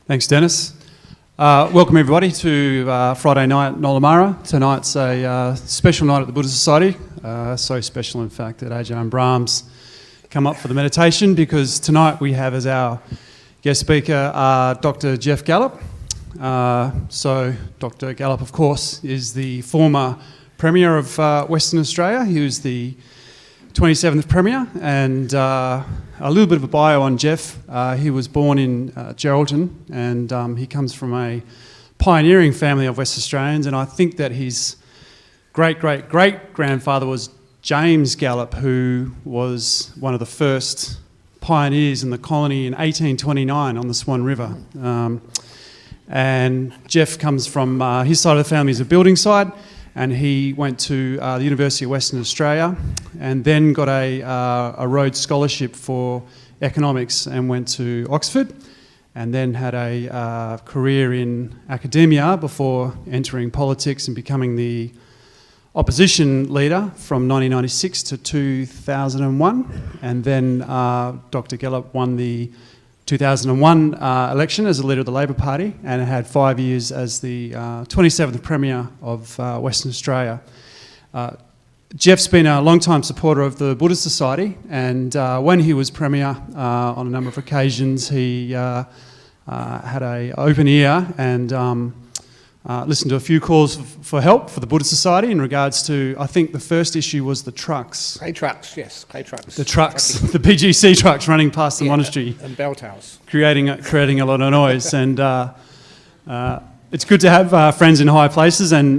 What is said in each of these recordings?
Thanks, Dennis. Welcome everybody to Friday night at Nolamara. Tonight's a special night at the Buddhist Society. So special, in fact, that Ajahn Brahm's come up for the meditation, because tonight we have as our guest speaker Dr Geoff Gallop. So Dr Gallop, of course, is the former Premier of Western Australia. He was the 27th Premier, and a little bit of a bio on Geoff. He was born in Geraldton, and he comes from a pioneering family of West Australians, and I think that his great-great-great-grandfather was James Gallop, who was one of the first pioneers in the colony in 1829 on the Swan River. And Geoff comes from, his side of the family is a building site, and he went to the University of Western Australia and then got a Rhodes Scholarship for economics and went to Oxford, and then had a career in academia before entering politics and becoming the opposition leader from 1996 to 2001. And then Dr Gallop won the 2001 election as a leader of the Labor Party, and had 5 years as the 27th Premier of Western Australia. Geoff's been a long-time supporter of the Buddhist Society, and when he was Premier, on a number of occasions, he had an open ear and listened to a few calls for help for the Buddhist Society in regards to, I think the first issue was the trucks. Clay trucks, yes, clay trucks. The trucks, the PGC trucks running past the monastery. And bell towers. Creating a lot of noise. And it's good to have friends in high places, and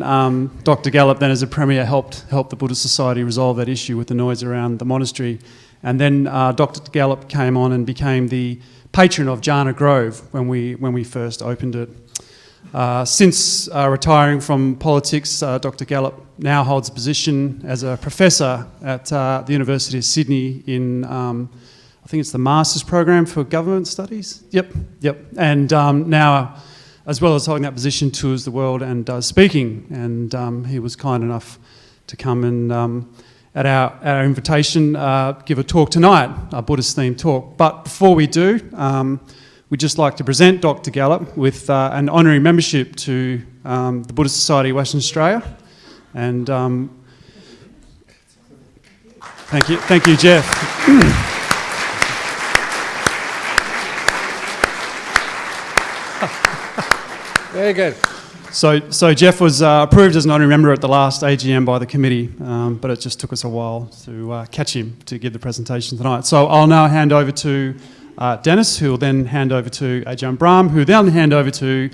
Dr Gallop then as a Premier helped the Buddhist Society resolve that issue with the noise around the monastery. And then Dr Gallop came on and became the patron of Jhana Grove when we first opened it. Since retiring from politics, Dr Gallop now holds a position as a professor at the University of Sydney in, I think it's the Master's Program for Government Studies. Yep. And now, as well as holding that position, tours the world and does speaking. And he was kind enough to come and, at our invitation, give a talk tonight, a Buddhist-themed talk. But before we do, we'd just like to present Dr Gallop with an honorary membership to the Buddhist Society of Western Australia. And thank you, Geoff. Very good. So Geoff was approved as an honorary member at the last AGM by the committee, but it just took us a while to catch him to give the presentation tonight. So I'll now hand over to Dennis, who will then hand over to Ajahn Brahm, who will then hand over to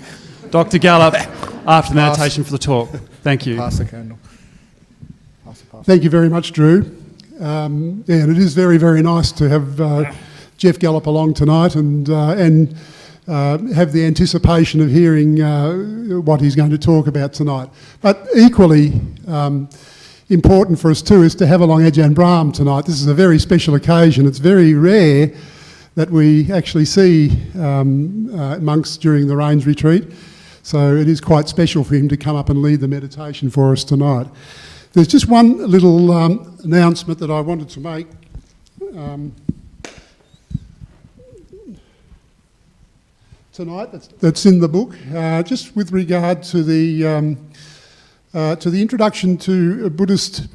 Dr Gallop after the meditation for the talk. Thank you. Pass the candle. Thank you very much, Drew. And it is very, very nice to have Geoff Gallop along tonight and have the anticipation of hearing what he's going to talk about tonight. But equally important for us too is to have along Ajahn Brahm tonight. This is a very special occasion. It's very rare that we actually see monks during the Rains retreat. So it is quite special for him to come up and lead the meditation for us tonight. There's just one little announcement that I wanted to make. Tonight, that's in the book, just with regard to the introduction to Buddhist,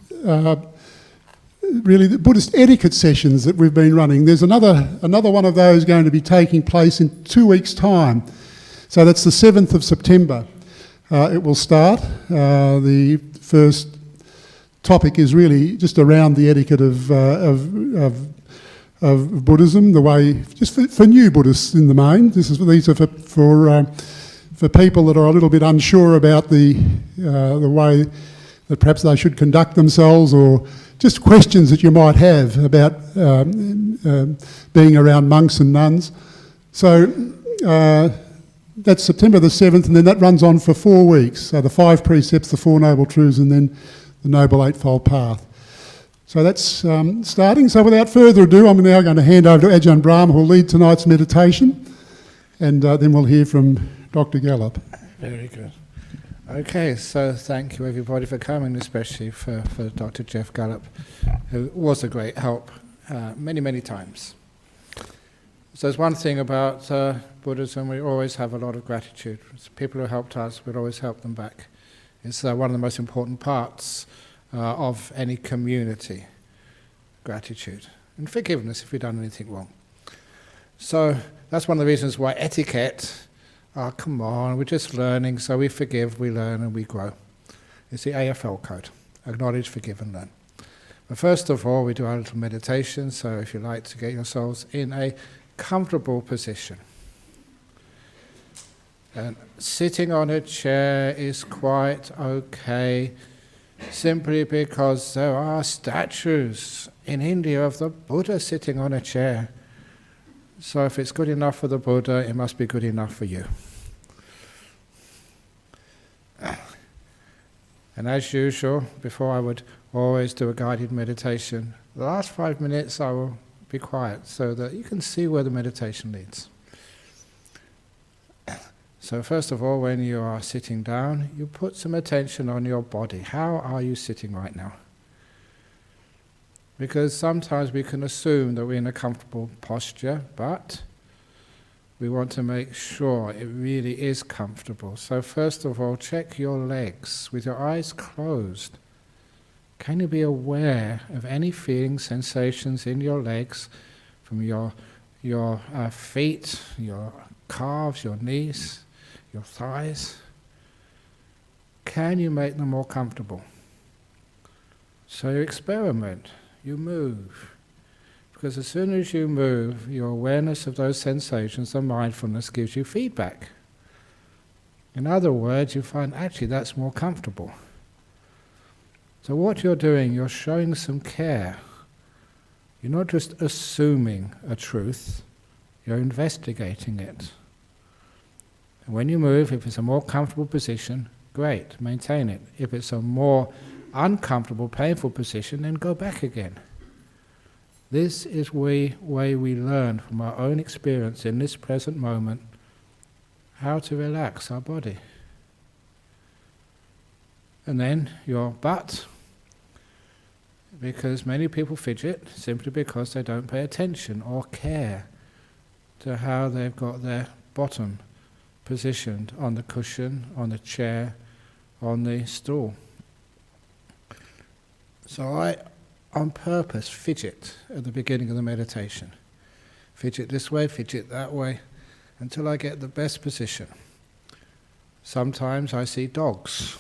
really the Buddhist etiquette sessions that we've been running. There's another one of those going to be taking place in 2 weeks' time. So that's the 7th of September. It will start. The first topic is really just around the etiquette of Buddhism, the way, just for new Buddhists in the main. These are for people that are a little bit unsure about the way that perhaps they should conduct themselves, or just questions that you might have about being around monks and nuns. So that's September the 7th, and then that runs on for 4 weeks. So the 5 precepts, the 4 noble truths, and then the Noble Eightfold Path. So that's starting. So without further ado, I'm now going to hand over to Ajahn Brahm, who will lead tonight's meditation, and then we'll hear from Dr Gallop. Very good. Okay, so thank you everybody for coming, especially for Dr Geoff Gallop, who was a great help many, many times. So there's one thing about Buddhism, we always have a lot of gratitude. People who helped us, we'd always help them back. It's one of the most important parts of any community, gratitude. And forgiveness if we've done anything wrong. So that's one of the reasons why etiquette, come on, we're just learning, so we forgive, we learn, and we grow. It's the AFL code, acknowledge, forgive, and learn. But first of all, we do our little meditation, so if you like to get yourselves in a comfortable position. And sitting on a chair is quite okay, simply because there are statues in India of the Buddha sitting on a chair. So if it's good enough for the Buddha, it must be good enough for you. And as usual, before I would always do a guided meditation, the last 5 minutes I will be quiet so that you can see where the meditation leads. So first of all, when you are sitting down, you put some attention on your body. How are you sitting right now? Because sometimes we can assume that we're in a comfortable posture, but we want to make sure it really is comfortable. So first of all, check your legs with your eyes closed. Can you be aware of any feelings, sensations in your legs, from your feet, your calves, your knees, your thighs? Can you make them more comfortable? So you experiment, you move. Because as soon as you move, your awareness of those sensations, the mindfulness, gives you feedback. In other words, you find actually that's more comfortable. So what you're doing, you're showing some care. You're not just assuming a truth, you're investigating it. And when you move, if it's a more comfortable position, great, maintain it. If it's a more uncomfortable, painful position, then go back again. This is the way we learn from our own experience in this present moment how to relax our body. And then your butt, because many people fidget simply because they don't pay attention or care to how they've got their bottom positioned on the cushion, on the chair, on the stool. So I, on purpose, fidget at the beginning of the meditation. Fidget this way, fidget that way, until I get the best position. Sometimes I see dogs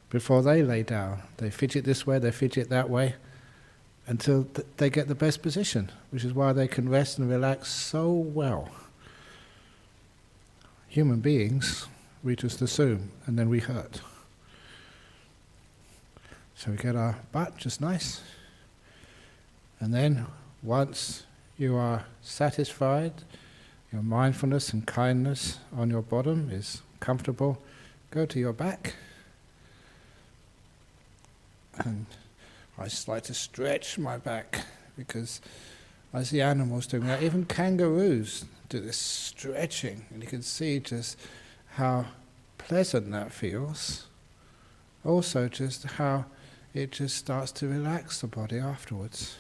before they lay down. They fidget this way, they fidget that way, until they get the best position, which is why they can rest and relax so well. Human beings, we just assume, and then we hurt. So we get our butt just nice. And then once you are satisfied, your mindfulness and kindness on your bottom is comfortable, go to your back. And I just like to stretch my back because I see animals doing that. Even kangaroos do this stretching, and you can see just how pleasant that feels. Also just how it just starts to relax the body afterwards.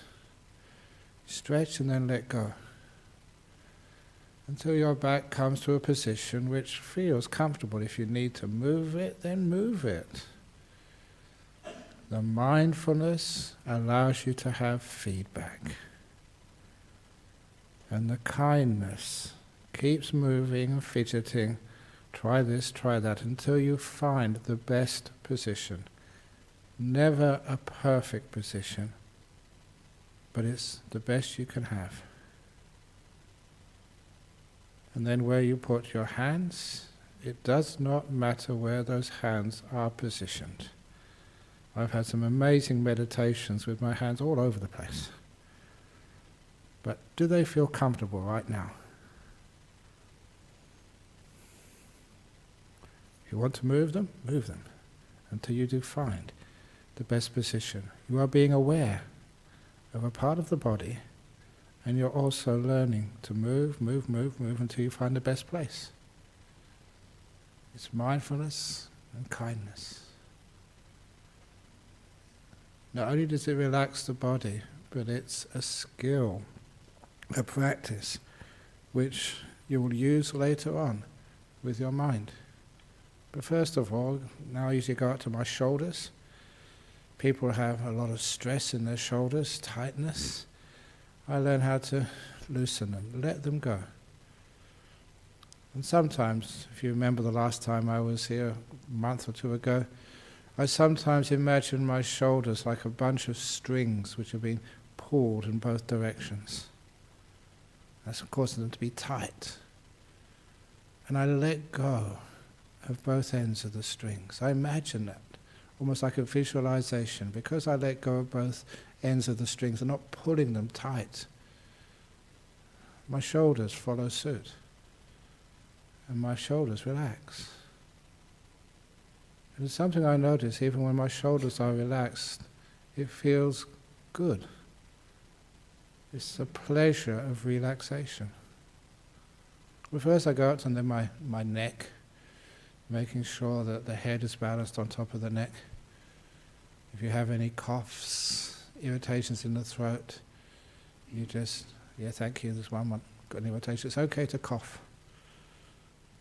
Stretch and then let go. Until your back comes to a position which feels comfortable. If you need to move it, then move it. The mindfulness allows you to have feedback. And the kindness keeps moving and fidgeting. Try this, try that, until you find the best position. Never a perfect position, but it's the best you can have. And then where you put your hands, it does not matter where those hands are positioned. I've had some amazing meditations with my hands all over the place. But do they feel comfortable right now? If you want to move them until you do find the best position. You are being aware of a part of the body, and you're also learning to move until you find the best place. It's mindfulness and kindness. Not only does it relax the body, but it's a skill, a practice which you will use later on with your mind. But first of all, now I usually go out to my shoulders. People have a lot of stress in their shoulders, tightness. I learn how to loosen them, let them go. And sometimes, if you remember the last time I was here, a month or two ago, I sometimes imagine my shoulders like a bunch of strings which have been pulled in both directions. That's causing them to be tight. And I let go of both ends of the strings. I imagine that, almost like a visualization. Because I let go of both ends of the strings and not pulling them tight, my shoulders follow suit. And my shoulders relax. And it's something I notice, even when my shoulders are relaxed, it feels good. It's the pleasure of relaxation. Well, first I go out on my neck, making sure that the head is balanced on top of the neck. If you have any coughs, irritations in the throat, you just, thank you, there's one got an irritation. It's okay to cough.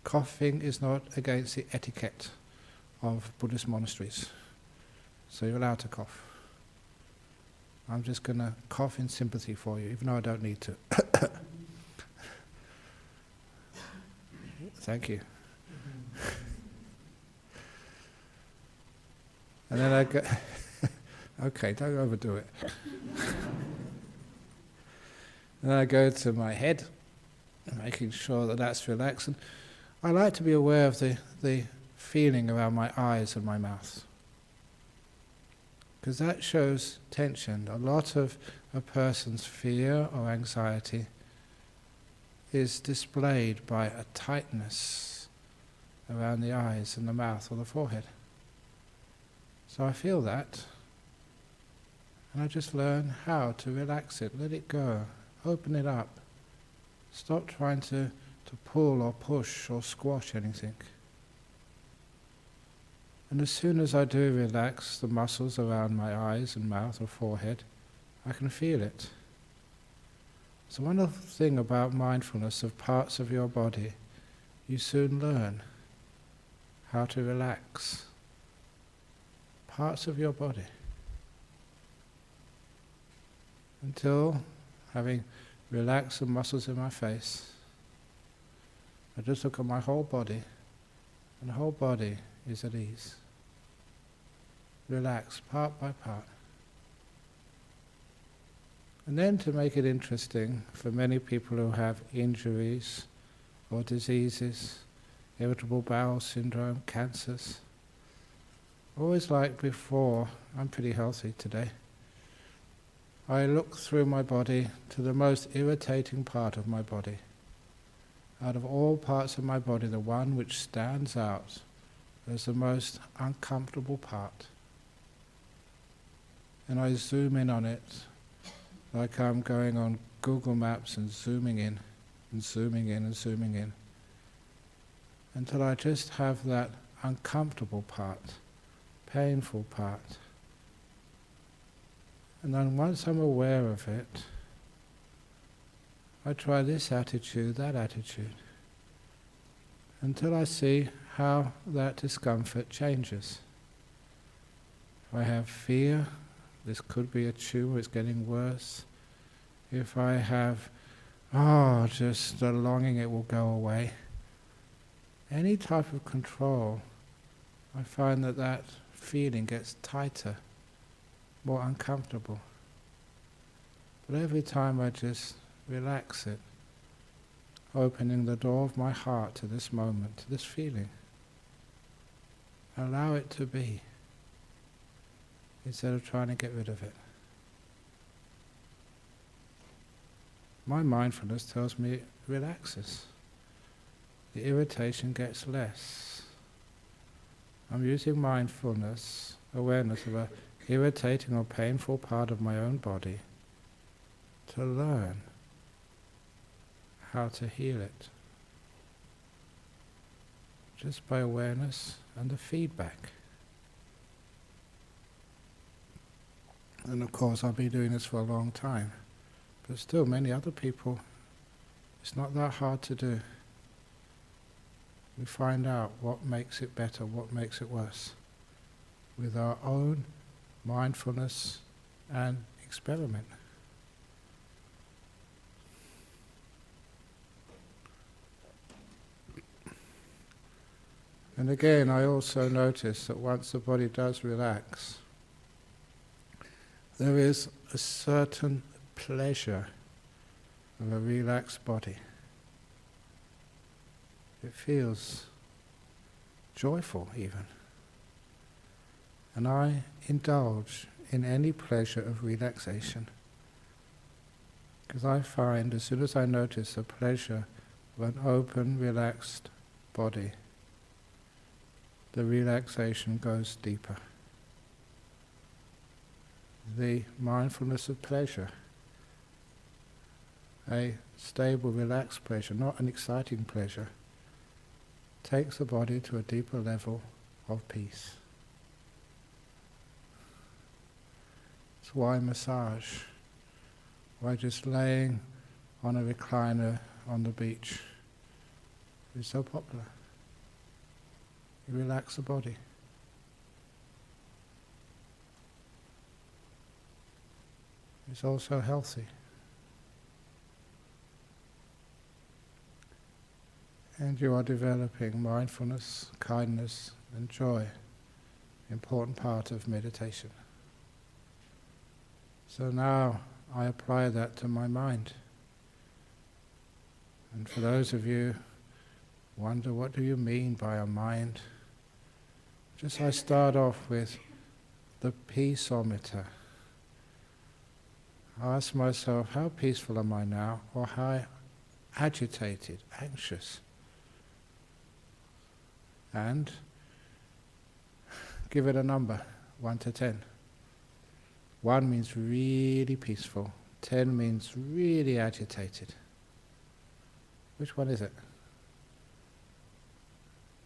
Coughing is not against the etiquette of Buddhist monasteries. So you're allowed to cough. I'm just going to cough in sympathy for you, even though I don't need to. Thank you. And then I go, okay, don't overdo it. And then I go to my head, making sure that that's relaxed. And I like to be aware of the feeling around my eyes and my mouth, because that shows tension. A lot of a person's fear or anxiety is displayed by a tightness around the eyes and the mouth or the forehead. So I feel that, and I just learn how to relax it, let it go, open it up, stop trying to pull or push or squash anything. And as soon as I do relax the muscles around my eyes and mouth or forehead, I can feel it. So one other thing about mindfulness of parts of your body, you soon learn how to relax parts of your body. Until, having relaxed the muscles in my face, I just look at my whole body, and the whole body is at ease. Relax part by part. And then, to make it interesting, for many people who have injuries or diseases, irritable bowel syndrome, cancers, always like before, I'm pretty healthy today, I look through my body to the most irritating part of my body. Out of all parts of my body, the one which stands out as the most uncomfortable part. And I zoom in on it like I'm going on Google Maps and zooming in and zooming in and zooming in, until I just have that uncomfortable part, painful part. And then once I'm aware of it, I try this attitude, that attitude, until I see how that discomfort changes. If I have fear, this could be a tumor, it's getting worse. If I have, just the longing, it will go away. Any type of control, I find that feeling gets tighter, more uncomfortable. But every time I just relax it, opening the door of my heart to this moment, to this feeling, allow it to be, instead of trying to get rid of it. My mindfulness tells me it relaxes. The irritation gets less. I'm using mindfulness, awareness of an irritating or painful part of my own body to learn how to heal it. Just by awareness and the feedback. And of course I've been doing this for a long time, but still many other people It's not that hard to do. We find out what makes it better, what makes it worse, with our own mindfulness and experiment. And again, I also notice that once the body does relax, there is a certain pleasure of a relaxed body. It feels joyful even. And I indulge in any pleasure of relaxation, because I find as soon as I notice the pleasure of an open, relaxed body, the relaxation goes deeper. The mindfulness of pleasure, a stable, relaxed pleasure, not an exciting pleasure, takes the body to a deeper level of peace. It's why massage, why just laying on a recliner on the beach is so popular. You relax the body. It's also healthy. And you are developing mindfulness, kindness and joy, important part of meditation. So now I apply that to my mind. And for those of you who wonder, what do you mean by a mind? Just I start off with the peaceometer. I ask myself, how peaceful am I now? Or how agitated, anxious? And give it a number, 1 to 10. 1 means really peaceful, 10 means really agitated. Which one is it?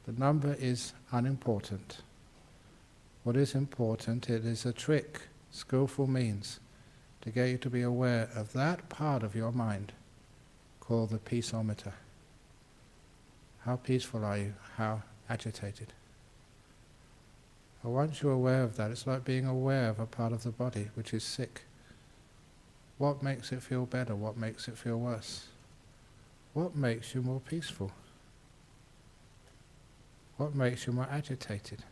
The number is unimportant. What is important, it is a trick, skillful means to get you to be aware of that part of your mind called the peaceometer. How peaceful are you? How agitated? And once you're aware of that, it's like being aware of a part of the body which is sick. What makes it feel better? What makes it feel worse? What makes you more peaceful? What makes you more agitated?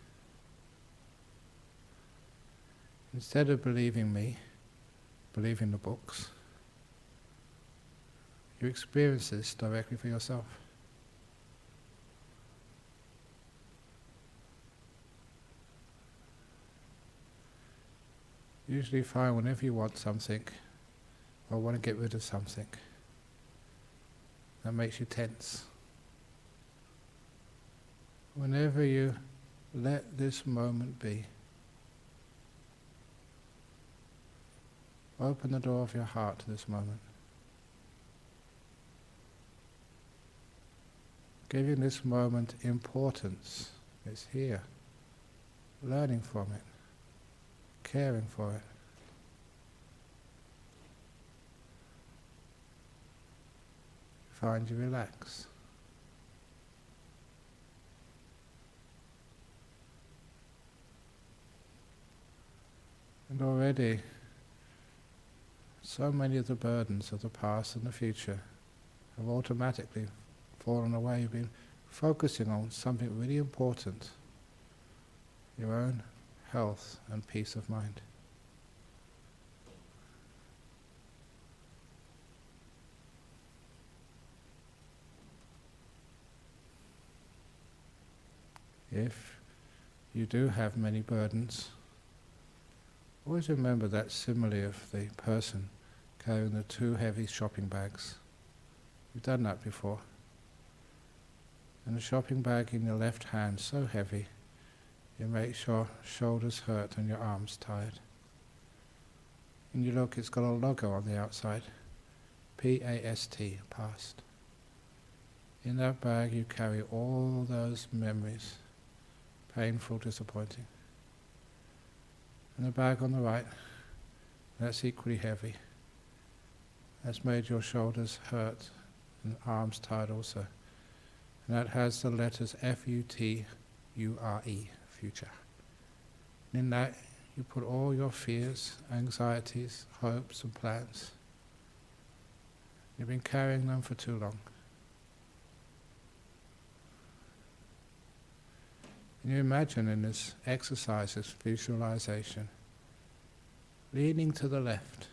Instead of believing me, believing the books, you experience this directly for yourself. Usually find whenever you want something, or want to get rid of something, that makes you tense. Whenever you let this moment be, open the door of your heart to this moment. Giving this moment importance. It's here. Learning from it. Caring for it. Find you relax. And already, so many of the burdens of the past and the future have automatically fallen away. You've been focusing on something really important, your own health and peace of mind. If you do have many burdens, always remember that simile of the person carrying the 2 heavy shopping bags. You've done that before. And the shopping bag in your left hand so heavy, it makes your shoulders hurt and your arms tired. And you look, it's got a logo on the outside, P-A-S-T, past. In that bag you carry all those memories, painful, disappointing. And the bag on the right, that's equally heavy. That's made your shoulders hurt and arms tied also. And that has the letters F-U-T-U-R-E, future. And in that you put all your fears, anxieties, hopes and plans. You've been carrying them for too long. And you imagine in this exercise, this visualization, leaning to the left,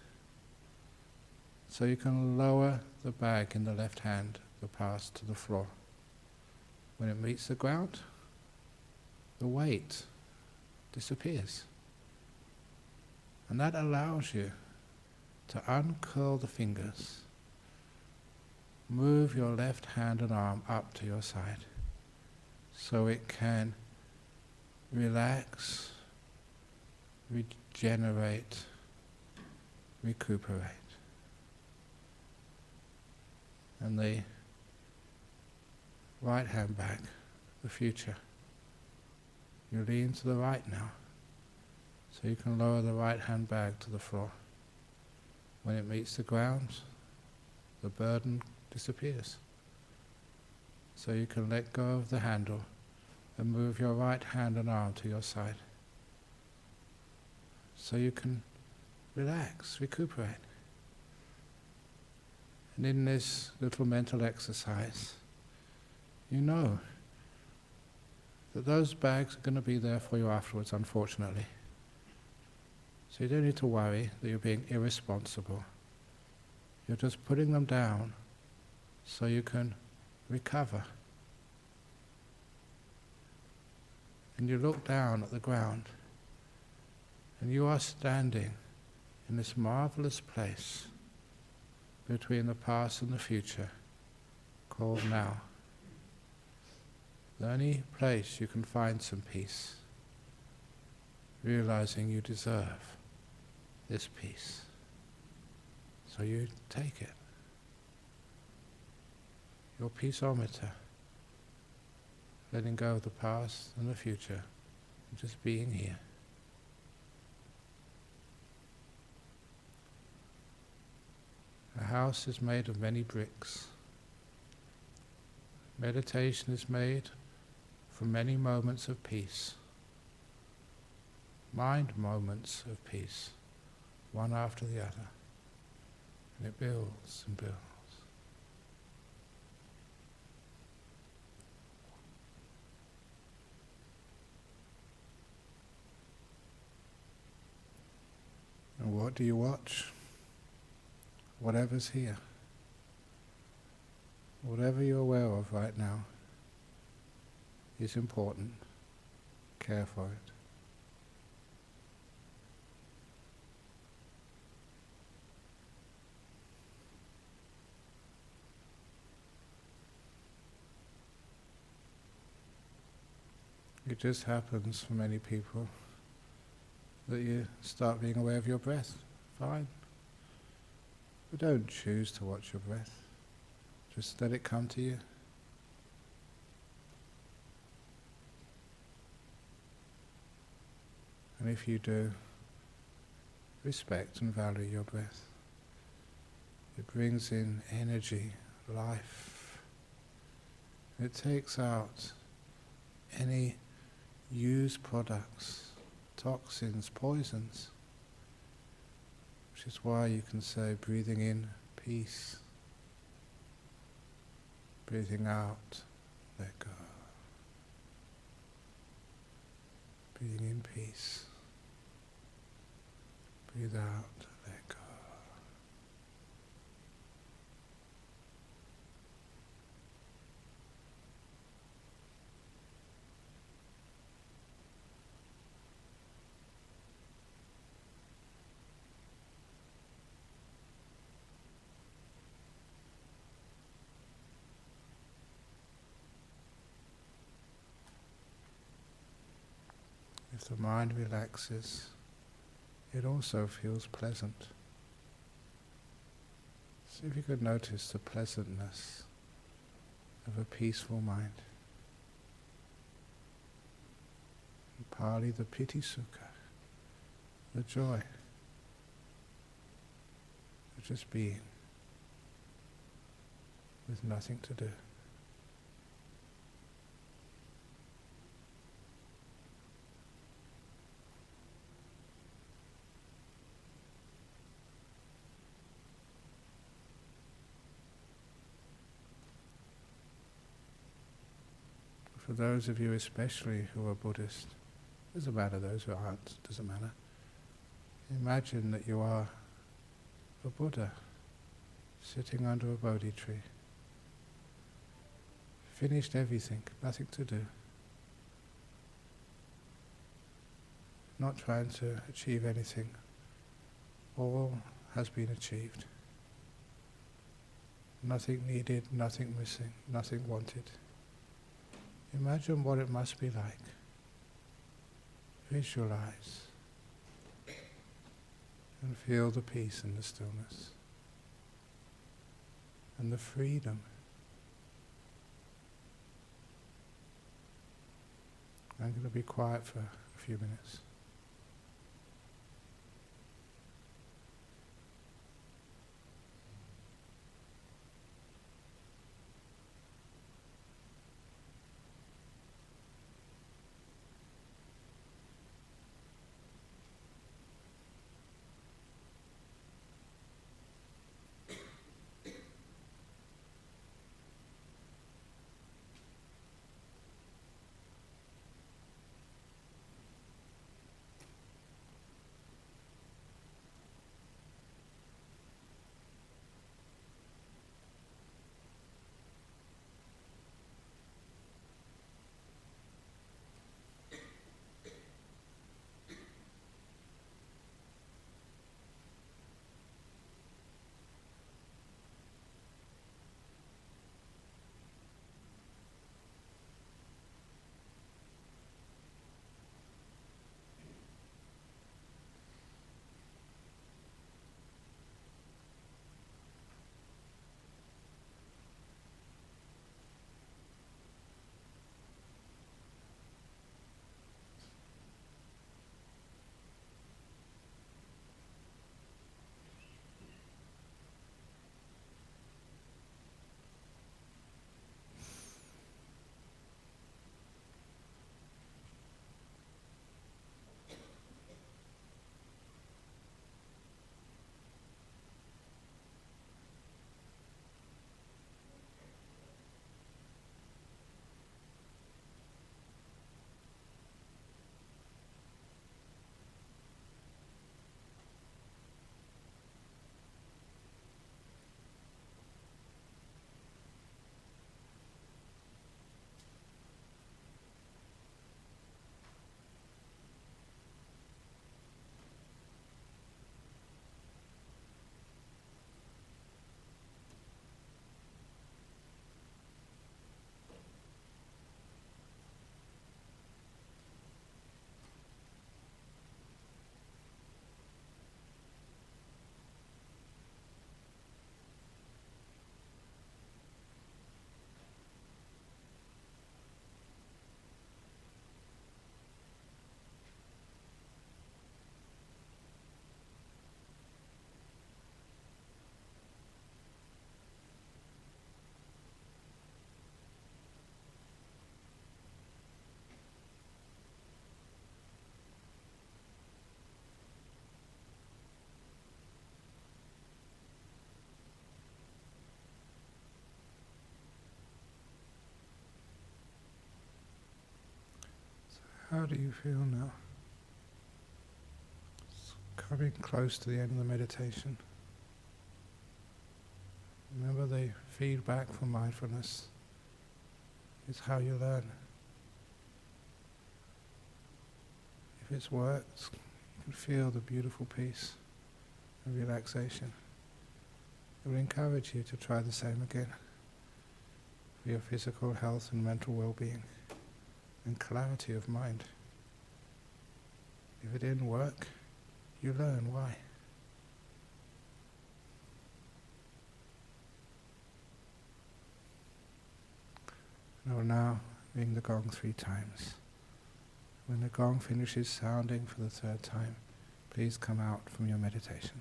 so you can lower the bag in the left hand, the past, to the floor. When it meets the ground, the weight disappears. And that allows you to uncurl the fingers, move your left hand and arm up to your side, so it can relax, regenerate, recuperate. And the right hand back, the future. You lean to the right now, so you can lower the right hand bag to the floor. When it meets the ground, the burden disappears. So you can let go of the handle and move your right hand and arm to your side. So you can relax, recuperate. And in this little mental exercise, you know that those bags are going to be there for you afterwards, unfortunately. So you don't need to worry that you're being irresponsible. You're just putting them down so you can recover. And you look down at the ground, and you are standing in this marvelous place between the past and the future, called now. The only place you can find some peace, realizing you deserve this peace. So you take it. Your peaceometer, letting go of the past and the future, and just being here. A house is made of many bricks. Meditation is made from many moments of peace. Mind moments of peace, one after the other. And it builds and builds. And what do you watch? Whatever's here. Whatever you're aware of right now is important. Care for it. It just happens for many people that you start being aware of your breath. Fine. But don't choose to watch your breath. Just let it come to you. And if you do, respect and value your breath. It brings in energy, life. It takes out any used products, toxins, poisons. Which is why you can say, breathing in, peace. Breathing out, let go. Breathing in, peace. Breathe out, let go. If the mind relaxes, it also feels pleasant. See if you could notice the pleasantness of a peaceful mind. In Pali, the piti sukha, the joy of just being with nothing to do. For those of you especially who are Buddhist, doesn't matter those who aren't, doesn't matter. Imagine that you are a Buddha sitting under a Bodhi tree. Finished everything, nothing to do. Not trying to achieve anything. All has been achieved. Nothing needed, nothing missing, nothing wanted. Imagine what it must be like. Visualize and feel the peace and the stillness and the freedom. I'm going to be quiet for a few minutes. How do you feel now? It's coming close to the end of the meditation. Remember, the feedback from mindfulness is how you learn. If it's worked, you can feel the beautiful peace and relaxation. It will encourage you to try the same again for your physical health and mental well-being and clarity of mind. If it didn't work, you learn why. I will now ring the gong 3 times. When the gong finishes sounding for the 3rd time, please come out from your meditation.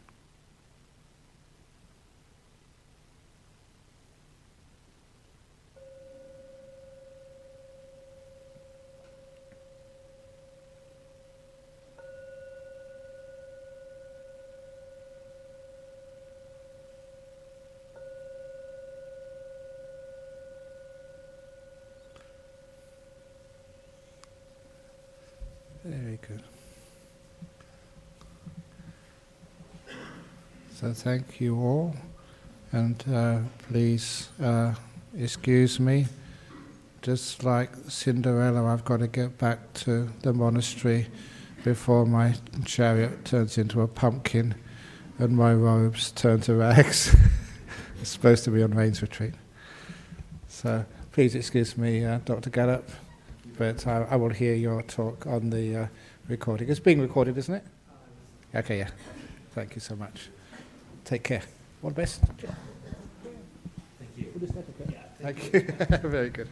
Very good. So thank you all, and please excuse me. Just like Cinderella, I've got to get back to the monastery before my chariot turns into a pumpkin and my robes turn to rags. It's supposed to be on Rain's retreat. So please excuse me, Dr. Gallop, but I will hear your talk on the recording. It's being recorded, isn't it? Okay, yeah. Thank you so much. Take care. All the best. Thank you. Thank you. Very good.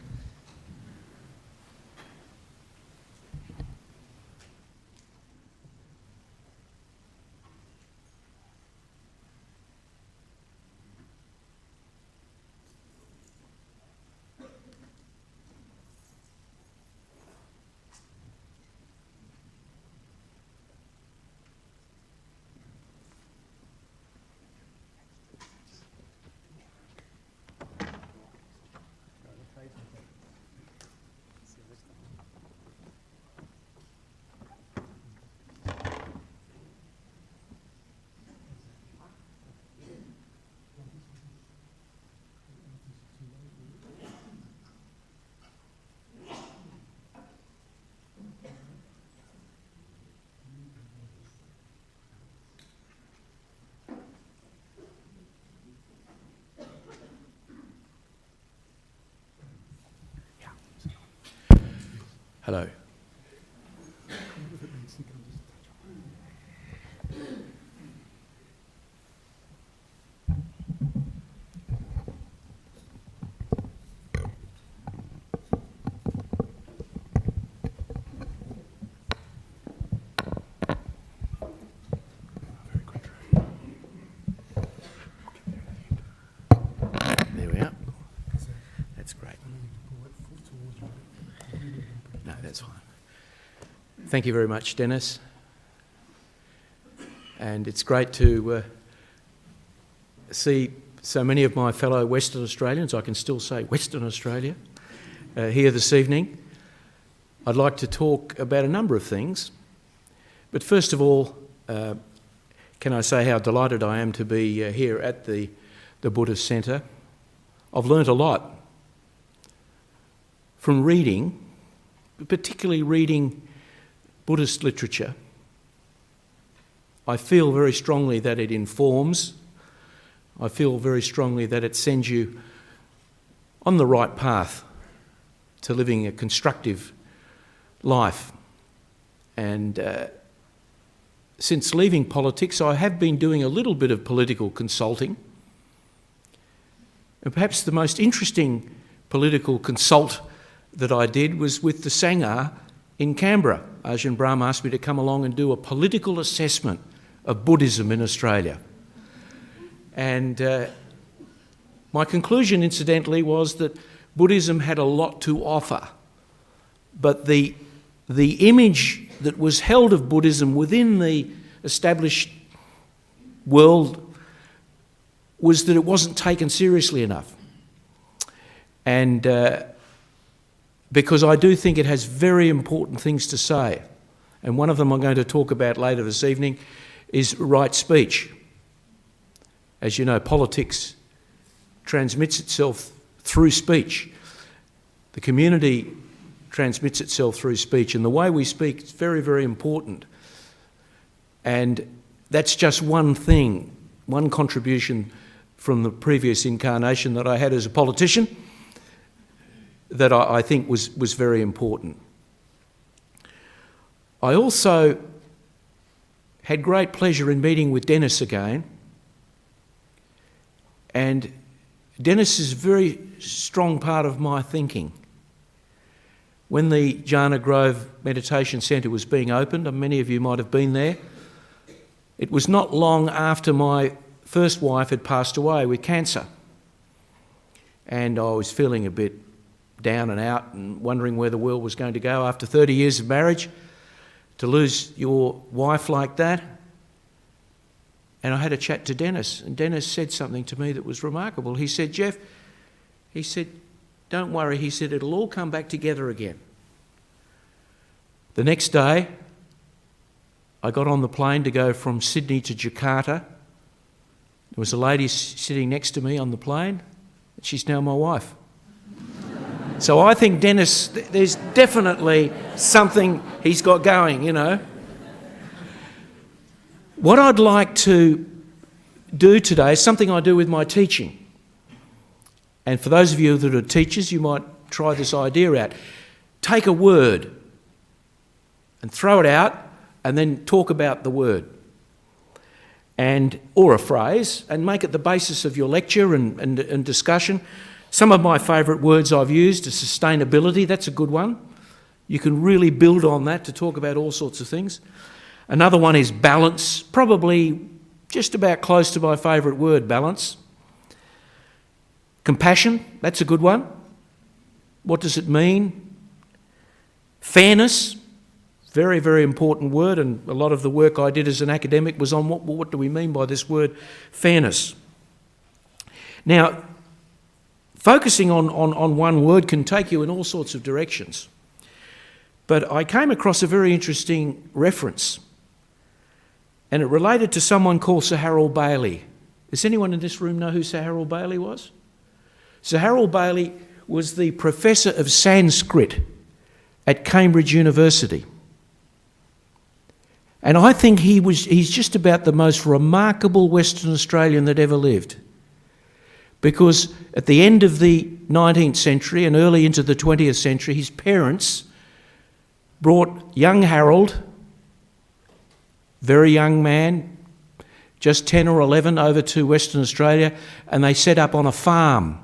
Hello. There we are. That's great. No, that's fine. Thank you very much, Dennis. And it's great to see so many of my fellow Western Australians, I can still say Western Australia, here this evening. I'd like to talk about a number of things. But first of all, can I say how delighted I am to be here at the Buddhist Centre. I've learnt a lot from reading, particularly reading Buddhist literature. I feel very strongly that it informs. I feel very strongly that it sends you on the right path to living a constructive life. And since leaving politics, I have been doing a little bit of political consulting. And perhaps the most interesting political consult that I did was with the Sangha in Canberra. Ajahn Brahm asked me to come along and do a political assessment of Buddhism in Australia. And my conclusion, incidentally, was that Buddhism had a lot to offer. But the image that was held of Buddhism within the established world was that it wasn't taken seriously enough. And because I do think it has very important things to say. And one of them I'm going to talk about later this evening is right speech. As you know, politics transmits itself through speech. The community transmits itself through speech, and the way we speak is very, very important. And that's just one thing, one contribution from the previous incarnation that I had as a politician that I think was very important. I also had great pleasure in meeting with Dennis again. And Dennis is a very strong part of my thinking. When the Jhana Grove Meditation Centre was being opened, and many of you might have been there, it was not long after my first wife had passed away with cancer. And I was feeling a bit down and out and wondering where the world was going to go after 30 years of marriage, to lose your wife like that. And I had a chat to Dennis, and Dennis said something to me that was remarkable. He said, "Geoff," he said, "don't worry," he said, "it'll all come back together again. The next day, I got on the plane to go from Sydney to Jakarta. There was a lady sitting next to me on the plane. She's now my wife. So I think Dennis, there's definitely something he's got going, you know. What I'd like to do today is something I do with my teaching. And for those of you that are teachers, you might try this idea out. Take a word and throw it out and then talk about the word. Or a phrase, and make it the basis of your lecture and discussion. Some of my favourite words I've used are sustainability, that's a good one. You can really build on that to talk about all sorts of things. Another one is balance, probably just about close to my favourite word, balance. Compassion, that's a good one. What does it mean? Fairness, very, very important word, and a lot of the work I did as an academic was on what do we mean by this word, fairness. Now, focusing on one word can take you in all sorts of directions. But I came across a very interesting reference, and it related to someone called Sir Harold Bailey. Does anyone in this room know who Sir Harold Bailey was? Sir Harold Bailey was the professor of Sanskrit at Cambridge University. And I think he's just about the most remarkable Western Australian that ever lived. Because at the end of the 19th century and early into the 20th century, his parents brought young Harold, very young man, just 10 or 11, over to Western Australia, and they set up on a farm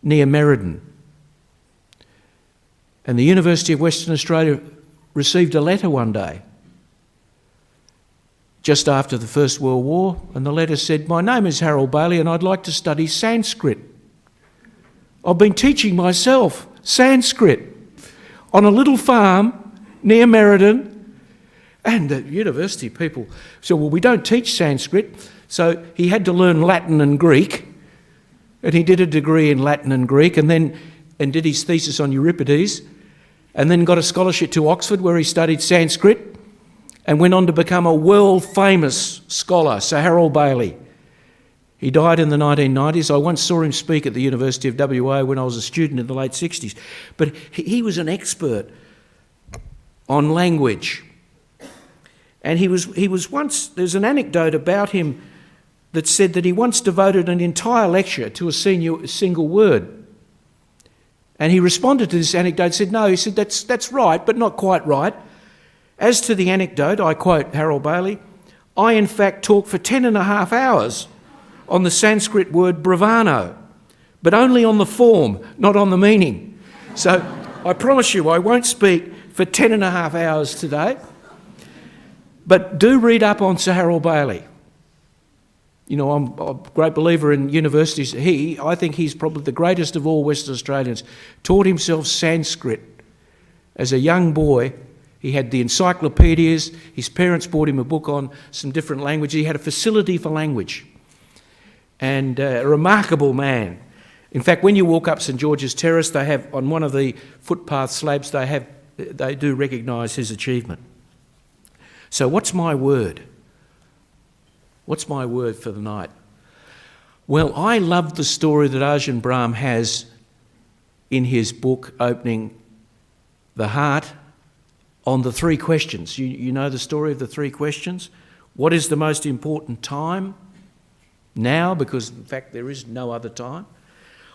near Merredin. And the University of Western Australia received a letter one day, just after the First World War, and the letter said, "My name is Harold Bailey and I'd like to study Sanskrit. I've been teaching myself Sanskrit on a little farm near Merredin." And the university people said, "Well, we don't teach Sanskrit." So he had to learn Latin and Greek, and he did a degree in Latin and Greek and did his thesis on Euripides, and then got a scholarship to Oxford where he studied Sanskrit and went on to become a world-famous scholar, Sir Harold Bailey. He died in the 1990s. I once saw him speak at the University of WA when I was a student in the late 60s. But he was an expert on language. And he was once, there's an anecdote about him that said that he once devoted an entire lecture to a single word. And he responded to this anecdote, said, "No," he said, that's right, but not quite right. As to the anecdote, I quote Harold Bailey, "I in fact talked for 10.5 hours on the Sanskrit word bravano, but only on the form, not on the meaning." So I promise you I won't speak for 10.5 hours today, but do read up on Sir Harold Bailey. You know, I'm a great believer in universities. I think he's probably the greatest of all Western Australians. Taught himself Sanskrit as a young boy. He had the encyclopedias. His parents bought him a book on some different languages. He had a facility for language. And a remarkable man. In fact, when you walk up St George's Terrace, they have, on one of the footpath slabs, they do recognise his achievement. So what's my word? What's my word for the night? Well, I love the story that Ajahn Brahm has in his book Opening the Heart on the 3 questions. You know the story of the 3 questions? What is the most important time? Now, because in fact there is no other time.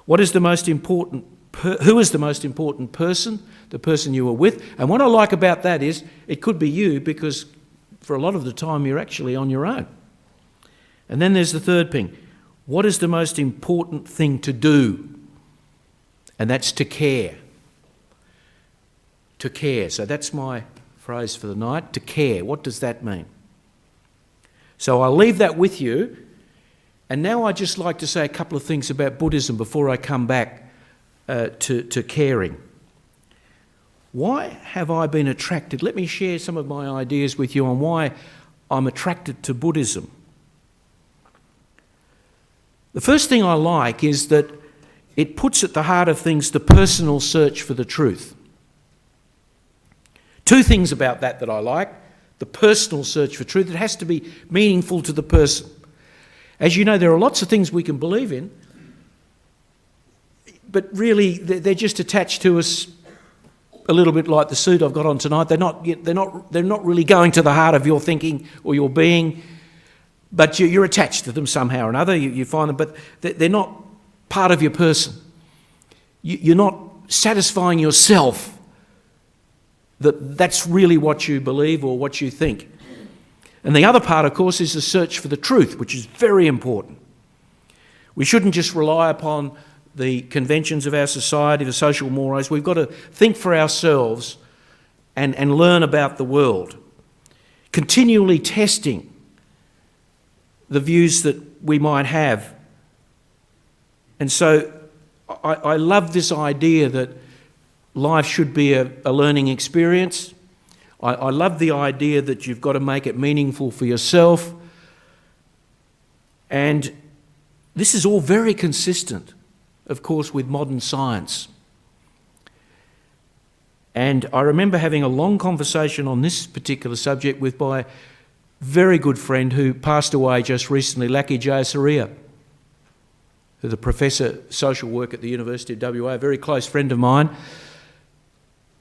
What is the most important who is the most important person? The person you were with. And what I like about that is it could be you, because for a lot of the time you're actually on your own. And then there's the third thing. What is the most important thing to do? And that's to care. To care. So that's my phrase for the night, to care. What does that mean? So I'll leave that with you. And now I'd just like to say a couple of things about Buddhism before I come back to caring. Why have I been attracted? Let me share some of my ideas with you on why I'm attracted to Buddhism. The first thing I like is that it puts at the heart of things the personal search for the truth. Two things about that I like. The personal search for truth. It has to be meaningful to the person. As you know, there are lots of things we can believe in, but really they're just attached to us a little bit like the suit I've got on tonight. They're not really going to the heart of your thinking or your being, but you're attached to them somehow or another. You find them, but they're not part of your person. You're not satisfying yourself that's really what you believe or what you think. And the other part, of course, is the search for the truth, which is very important. We shouldn't just rely upon the conventions of our society, the social mores. We've got to think for ourselves and learn about the world, continually testing the views that we might have. And so I love this idea that life should be a learning experience. I love the idea that you've got to make it meaningful for yourself. And this is all very consistent, of course, with modern science. And I remember having a long conversation on this particular subject with my very good friend who passed away just recently, Laki Jayasuriya, who's a professor of social work at the University of WA, a very close friend of mine.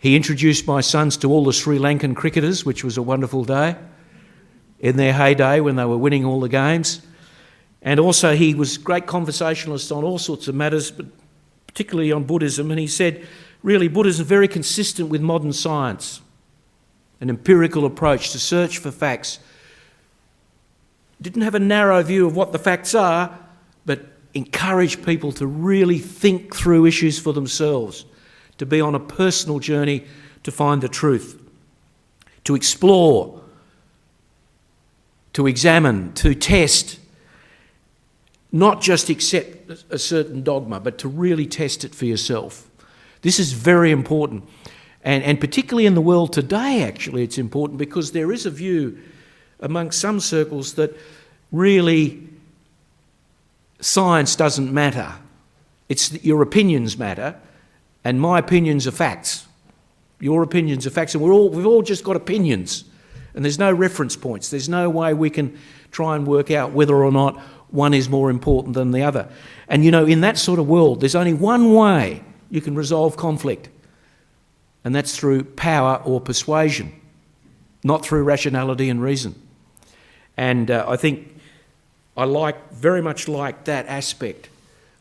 He introduced my sons to all the Sri Lankan cricketers, which was a wonderful day, in their heyday when they were winning all the games. And also he was a great conversationalist on all sorts of matters, but particularly on Buddhism. And he said, really, Buddhism is very consistent with modern science, an empirical approach to search for facts. Didn't have a narrow view of what the facts are, but encourage people to really think through issues for themselves, to be on a personal journey to find the truth, to explore, to examine, to test, not just accept a certain dogma, but to really test it for yourself. This is very important. And particularly in the world today, actually, it's important because there is a view among some circles that really science doesn't matter. It's that your opinions matter, and my opinions are facts. Your opinions are facts, and we've all just got opinions, and there's no reference points. There's no way we can try and work out whether or not one is more important than the other. And you know, in that sort of world, there's only one way you can resolve conflict, and that's through power or persuasion, not through rationality and reason. And I think I very much like that aspect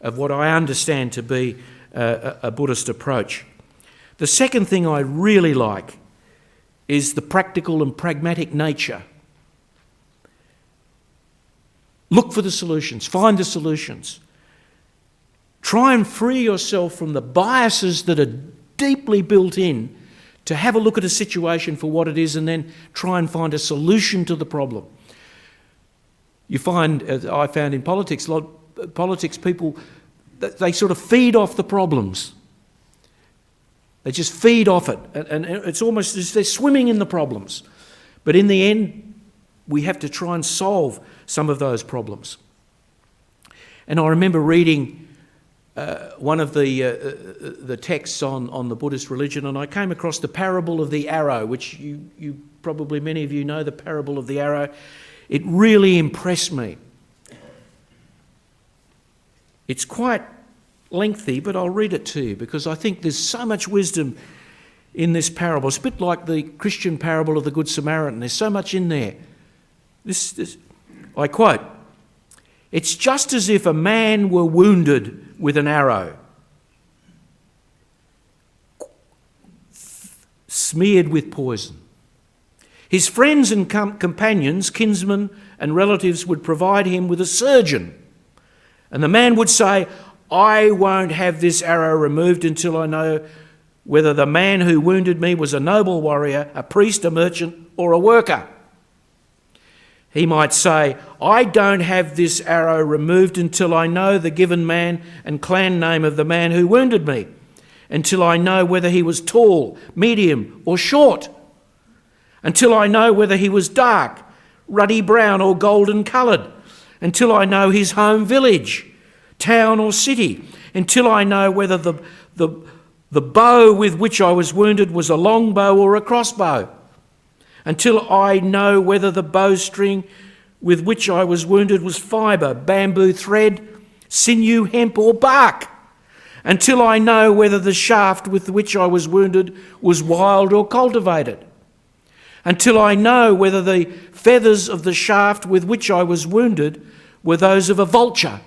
of what I understand to be a Buddhist approach. The second thing I really like is the practical and pragmatic nature. Look for the solutions, find the solutions. Try and free yourself from the biases that are deeply built in to have a look at a situation for what it is and then try and find a solution to the problem. You find, as I found in politics, people, they sort of feed off the problems. They just feed off it. And it's almost as if they're swimming in the problems. But in the end, we have to try and solve some of those problems. And I remember reading one of the texts on the Buddhist religion, and I came across the parable of the arrow, which you probably, many of you know, the parable of the arrow. It really impressed me. It's quite lengthy, but I'll read it to you because I think there's so much wisdom in this parable. It's a bit like the Christian parable of the Good Samaritan. There's so much in there. This I quote, "It's just as if a man were wounded with an arrow, smeared with poison. His friends and companions, kinsmen and relatives would provide him with a surgeon. And the man would say, 'I won't have this arrow removed until I know whether the man who wounded me was a noble warrior, a priest, a merchant, or a worker.' He might say, 'I don't have this arrow removed until I know the given man and clan name of the man who wounded me, until I know whether he was tall, medium, or short, until I know whether he was dark, ruddy brown, or golden coloured, until I know his home village, town or city, until I know whether the the bow with which I was wounded was a long bow or a crossbow, until I know whether the bowstring with which I was wounded was fibre, bamboo thread, sinew, hemp or bark, until I know whether the shaft with which I was wounded was wild or cultivated, until I know whether the feathers of the shaft with which I was wounded were those of a vulture,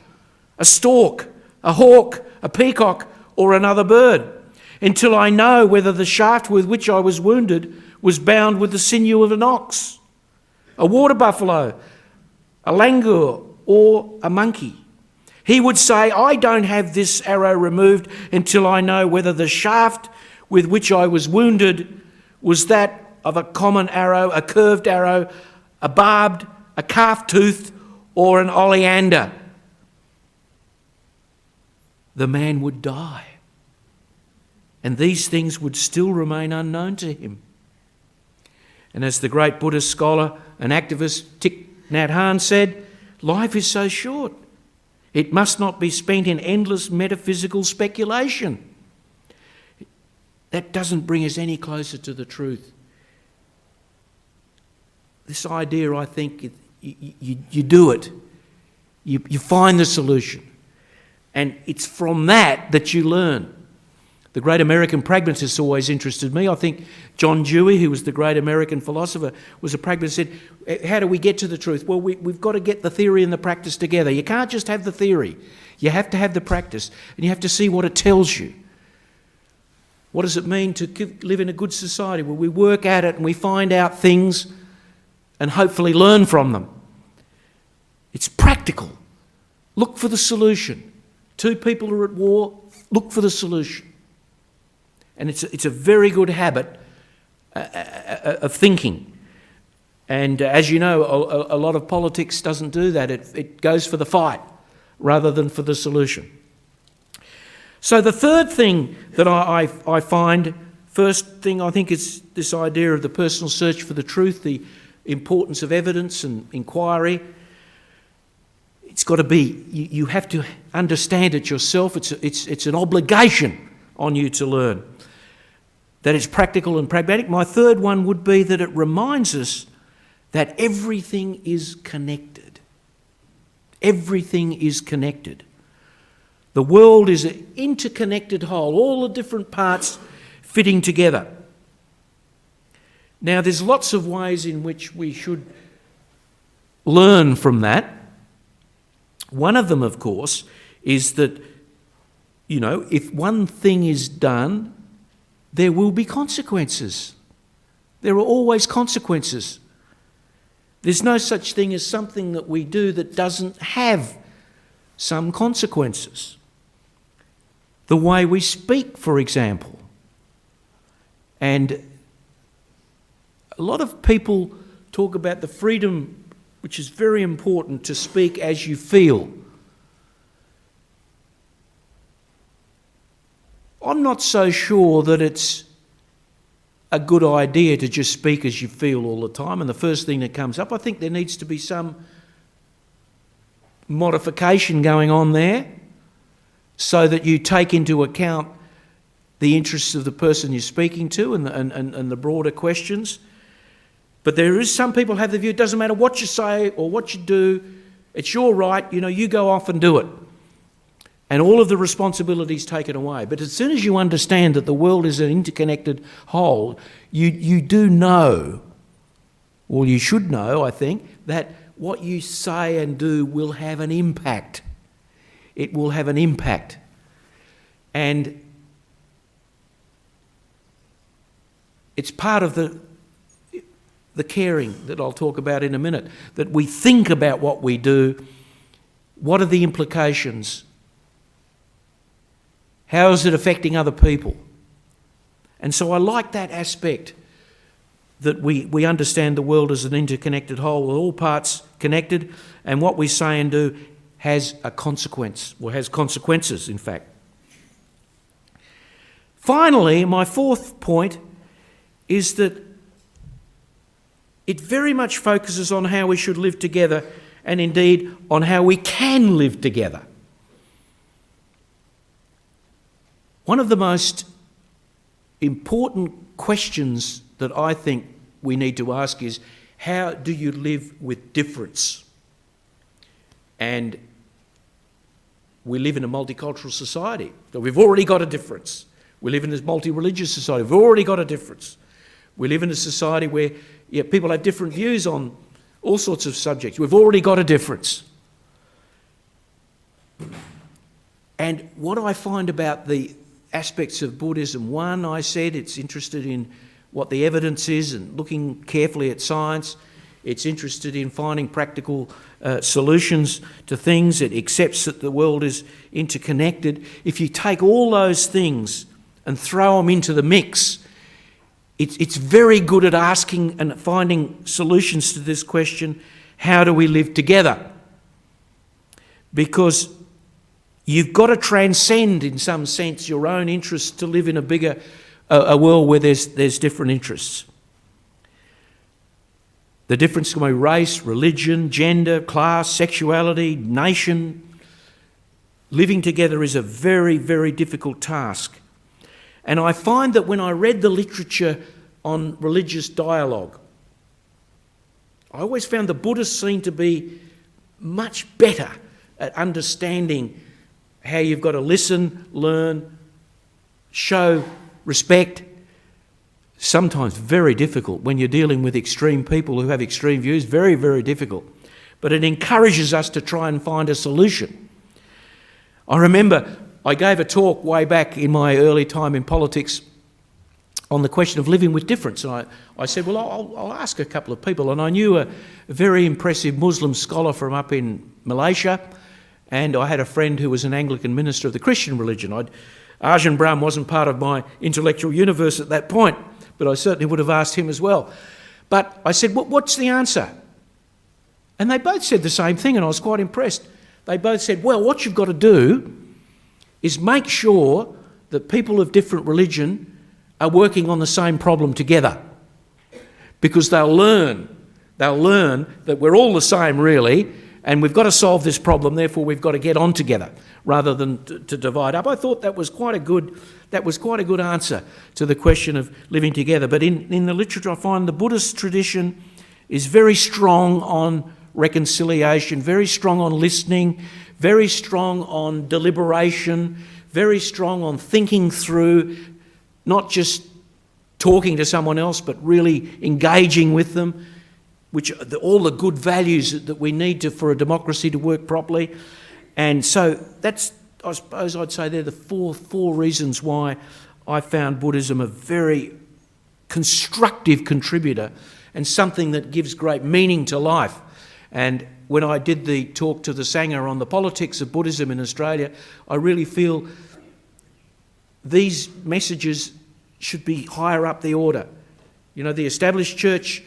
a stork, a hawk, a peacock or another bird, until I know whether the shaft with which I was wounded was bound with the sinew of an ox, a water buffalo, a langur or a monkey. He would say, I don't have this arrow removed until I know whether the shaft with which I was wounded was that of a common arrow, a curved arrow, a barbed, a calf-toothed, or an oleander. The man would die, and these things would still remain unknown to him. And as the great Buddhist scholar and activist Thich Nhat Hanh said, life is so short. It must not be spent in endless metaphysical speculation. That doesn't bring us any closer to the truth. This idea, I think, you do it. You find the solution. And it's from that you learn. The great American pragmatist always interested me. I think John Dewey, who was the great American philosopher, was a pragmatist, said, how do we get to the truth? Well, we've got to get the theory and the practice together. You can't just have the theory. You have to have the practice, and you have to see what it tells you. What does it mean to live in a good society where we work at it and we find out things and hopefully learn from them? It's practical. Look for the solution. Two people are at war, look for the solution. And it's a very good habit of thinking. And as you know, a lot of politics doesn't do that. It goes for the fight rather than for the solution. So the third thing that I find, first thing I think is this idea of the personal search for the truth, the importance of evidence and inquiry. It's got to be, you have to understand it yourself. It's an obligation on you to learn. That it's practical and pragmatic. My third one would be that it reminds us that everything is connected. Everything is connected. The world is an interconnected whole, all the different parts fitting together. Now, there's lots of ways in which we should learn from that. One of them, of course, is that, if one thing is done, there will be consequences. There are always consequences. There's no such thing as something that we do that doesn't have some consequences. The way we speak, for example. And a lot of people talk about the freedom, which is very important, to speak as you feel. I'm not so sure that it's a good idea to just speak as you feel all the time. And the first thing that comes up, I think there needs to be some modification going on there so that you take into account the interests of the person you're speaking to and the broader questions. But there is some people have the view, it doesn't matter what you say or what you do, it's your right, you go off and do it. And all of the responsibilities taken away. But as soon as you understand that the world is an interconnected whole, you do know, or you should know, I think, that what you say and do will have an impact. It will have an impact. And it's part of the caring that I'll talk about in a minute, that we think about what we do. What are the implications? How is it affecting other people? And so I like that aspect, that we understand the world as an interconnected whole, with all parts connected, and what we say and do has a consequence, or has consequences, in fact. Finally, my fourth point is that it very much focuses on how we should live together, and indeed on how we can live together. One of the most important questions that I think we need to ask is, how do you live with difference? And we live in a multicultural society, so we've already got a difference. We live in this multi-religious society, we've already got a difference. We live in a society where people have different views on all sorts of subjects. We've already got a difference. And what I find about the aspects of Buddhism, one, I said it's interested in what the evidence is and looking carefully at science. It's interested in finding practical solutions to things. It accepts that the world is interconnected. If you take all those things and throw them into the mix, it's very good at asking and finding solutions to this question, how do we live together? Because you've got to transcend, in some sense, your own interests to live in a bigger a world where there's different interests. The difference can be race, religion, gender, class, sexuality, nation. Living together is a very, very difficult task. And I find that when I read the literature on religious dialogue, I always found the Buddhists seem to be much better at understanding how you've got to listen, learn, show respect. Sometimes very difficult when you're dealing with extreme people who have extreme views, very, very difficult. But it encourages us to try and find a solution. I remember I gave a talk way back in my early time in politics on the question of living with difference. And I said, well, I'll ask a couple of people. And I knew a very impressive Muslim scholar from up in Malaysia, and I had a friend who was an Anglican minister of the Christian religion. Ajahn Brahm wasn't part of my intellectual universe at that point, but I certainly would have asked him as well. But I said, what's the answer? And they both said the same thing, and I was quite impressed. They both said, well, what you've got to do is make sure that people of different religion are working on the same problem together, because they'll learn that we're all the same really, and we've got to solve this problem, therefore we've got to get on together rather than to divide up. I thought that was quite a good answer to the question of living together. But in the literature, I find the Buddhist tradition is very strong on reconciliation, very strong on listening, very strong on deliberation, very strong on thinking through, not just talking to someone else, but really engaging with them, which are all the good values that we need for a democracy to work properly. And so that's, I suppose I'd say they're the four reasons why I found Buddhism a very constructive contributor and something that gives great meaning to life. And when I did the talk to the Sangha on the politics of Buddhism in Australia, I really feel these messages should be higher up the order. You know, the established church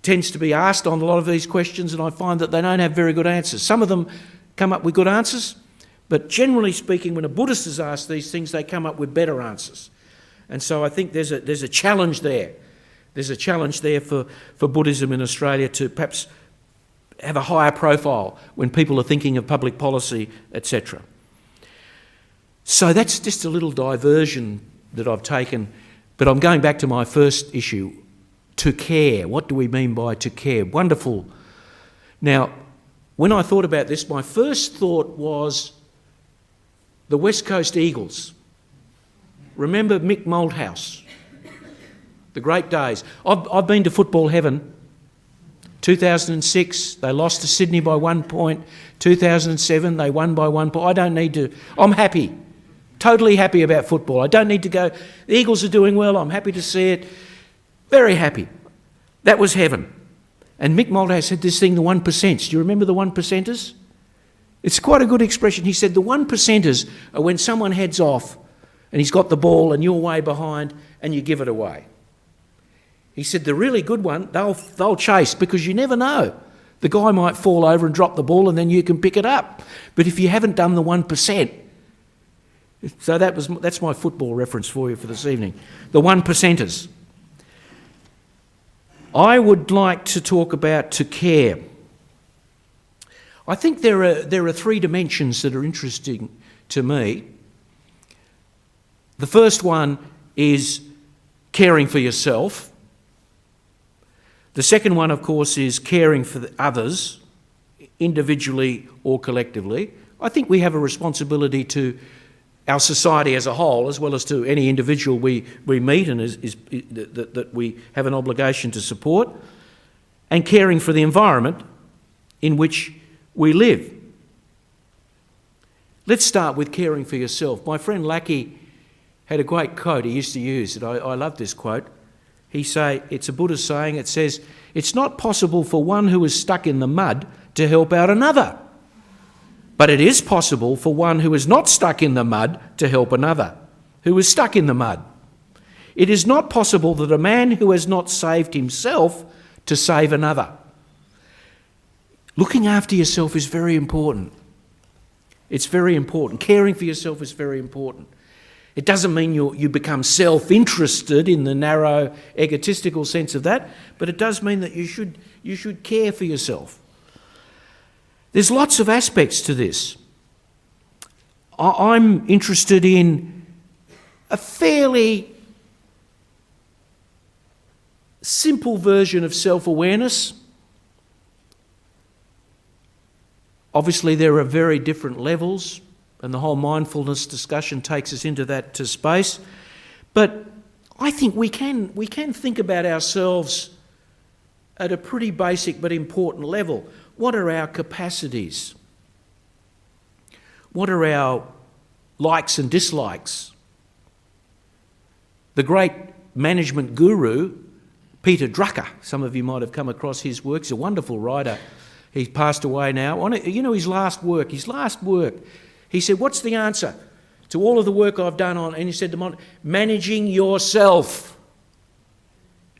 tends to be asked on a lot of these questions, and I find that they don't have very good answers. Some of them come up with good answers, but generally speaking, when a Buddhist is asked these things, they come up with better answers. And so I think there's a challenge there. There's a challenge there for Buddhism in Australia to perhaps have a higher profile when people are thinking of public policy, etc. So that's just a little diversion that I've taken, but I'm going back to my first issue, to care. What do we mean by to care? Wonderful. Now, when I thought about this, my first thought was the West Coast Eagles. Remember Mick Malthouse? The great days. I've been to football heaven. 2006, they lost to Sydney by 1 point. 2007, they won by 1 point. I don't need to... I'm happy. Totally happy about football. I don't need to go... The Eagles are doing well. I'm happy to see it. Very happy. That was heaven. And Mick Malthouse had this thing, the 1%. Do you remember the 1%ers? It's quite a good expression. He said the 1%ers are when someone heads off and he's got the ball and you're way behind and you give it away. He said the really good one, they'll chase, because you never know. The guy might fall over and drop the ball and then you can pick it up. But if you haven't done the 1%... So that's my football reference for you for this evening. The 1%ers. I would like to talk about to care. I think there are three dimensions that are interesting to me. The first one is caring for yourself. The second one, of course, is caring for the others, individually or collectively. I think we have a responsibility to our society as a whole, as well as to any individual we meet and that we have an obligation to support, and caring for the environment in which we live. Let's start with caring for yourself. My friend Lackey had a great quote he used to use, and I love this quote. It's a Buddhist saying, it says, "It's not possible for one who is stuck in the mud to help out another. But it is possible for one who is not stuck in the mud to help another, who is stuck in the mud. It is not possible that a man who has not saved himself to save another." Looking after yourself is very important. It's very important. Caring for yourself is very important. It doesn't mean you become self-interested in the narrow, egotistical sense of that, but it does mean that you should care for yourself. There's lots of aspects to this. I'm interested in a fairly simple version of self-awareness. Obviously, there are very different levels, and the whole mindfulness discussion takes us into that space. But I think we can think about ourselves at a pretty basic but important level. What are our capacities? What are our likes and dislikes? The great management guru, Peter Drucker, some of you might have come across his work. He's a wonderful writer. He's passed away now. His last work, he said, "What's the answer to all of the work I've done on," and he said, "managing yourself."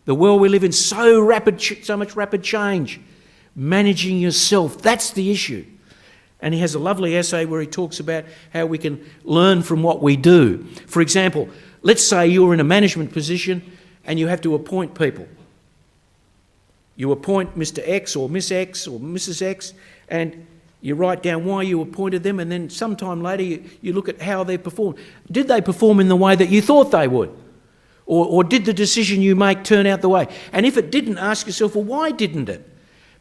The world we live in, so much rapid change. Managing yourself, that's the issue. And he has a lovely essay where he talks about how we can learn from what we do. For example, let's say you're in a management position and you have to appoint people. You appoint Mr. X or Miss X or Mrs. X, and you write down why you appointed them, and then sometime later you look at how they performed. Did they perform in the way that you thought they would? Or did the decision you make turn out the way? And if it didn't, ask yourself, well, why didn't it?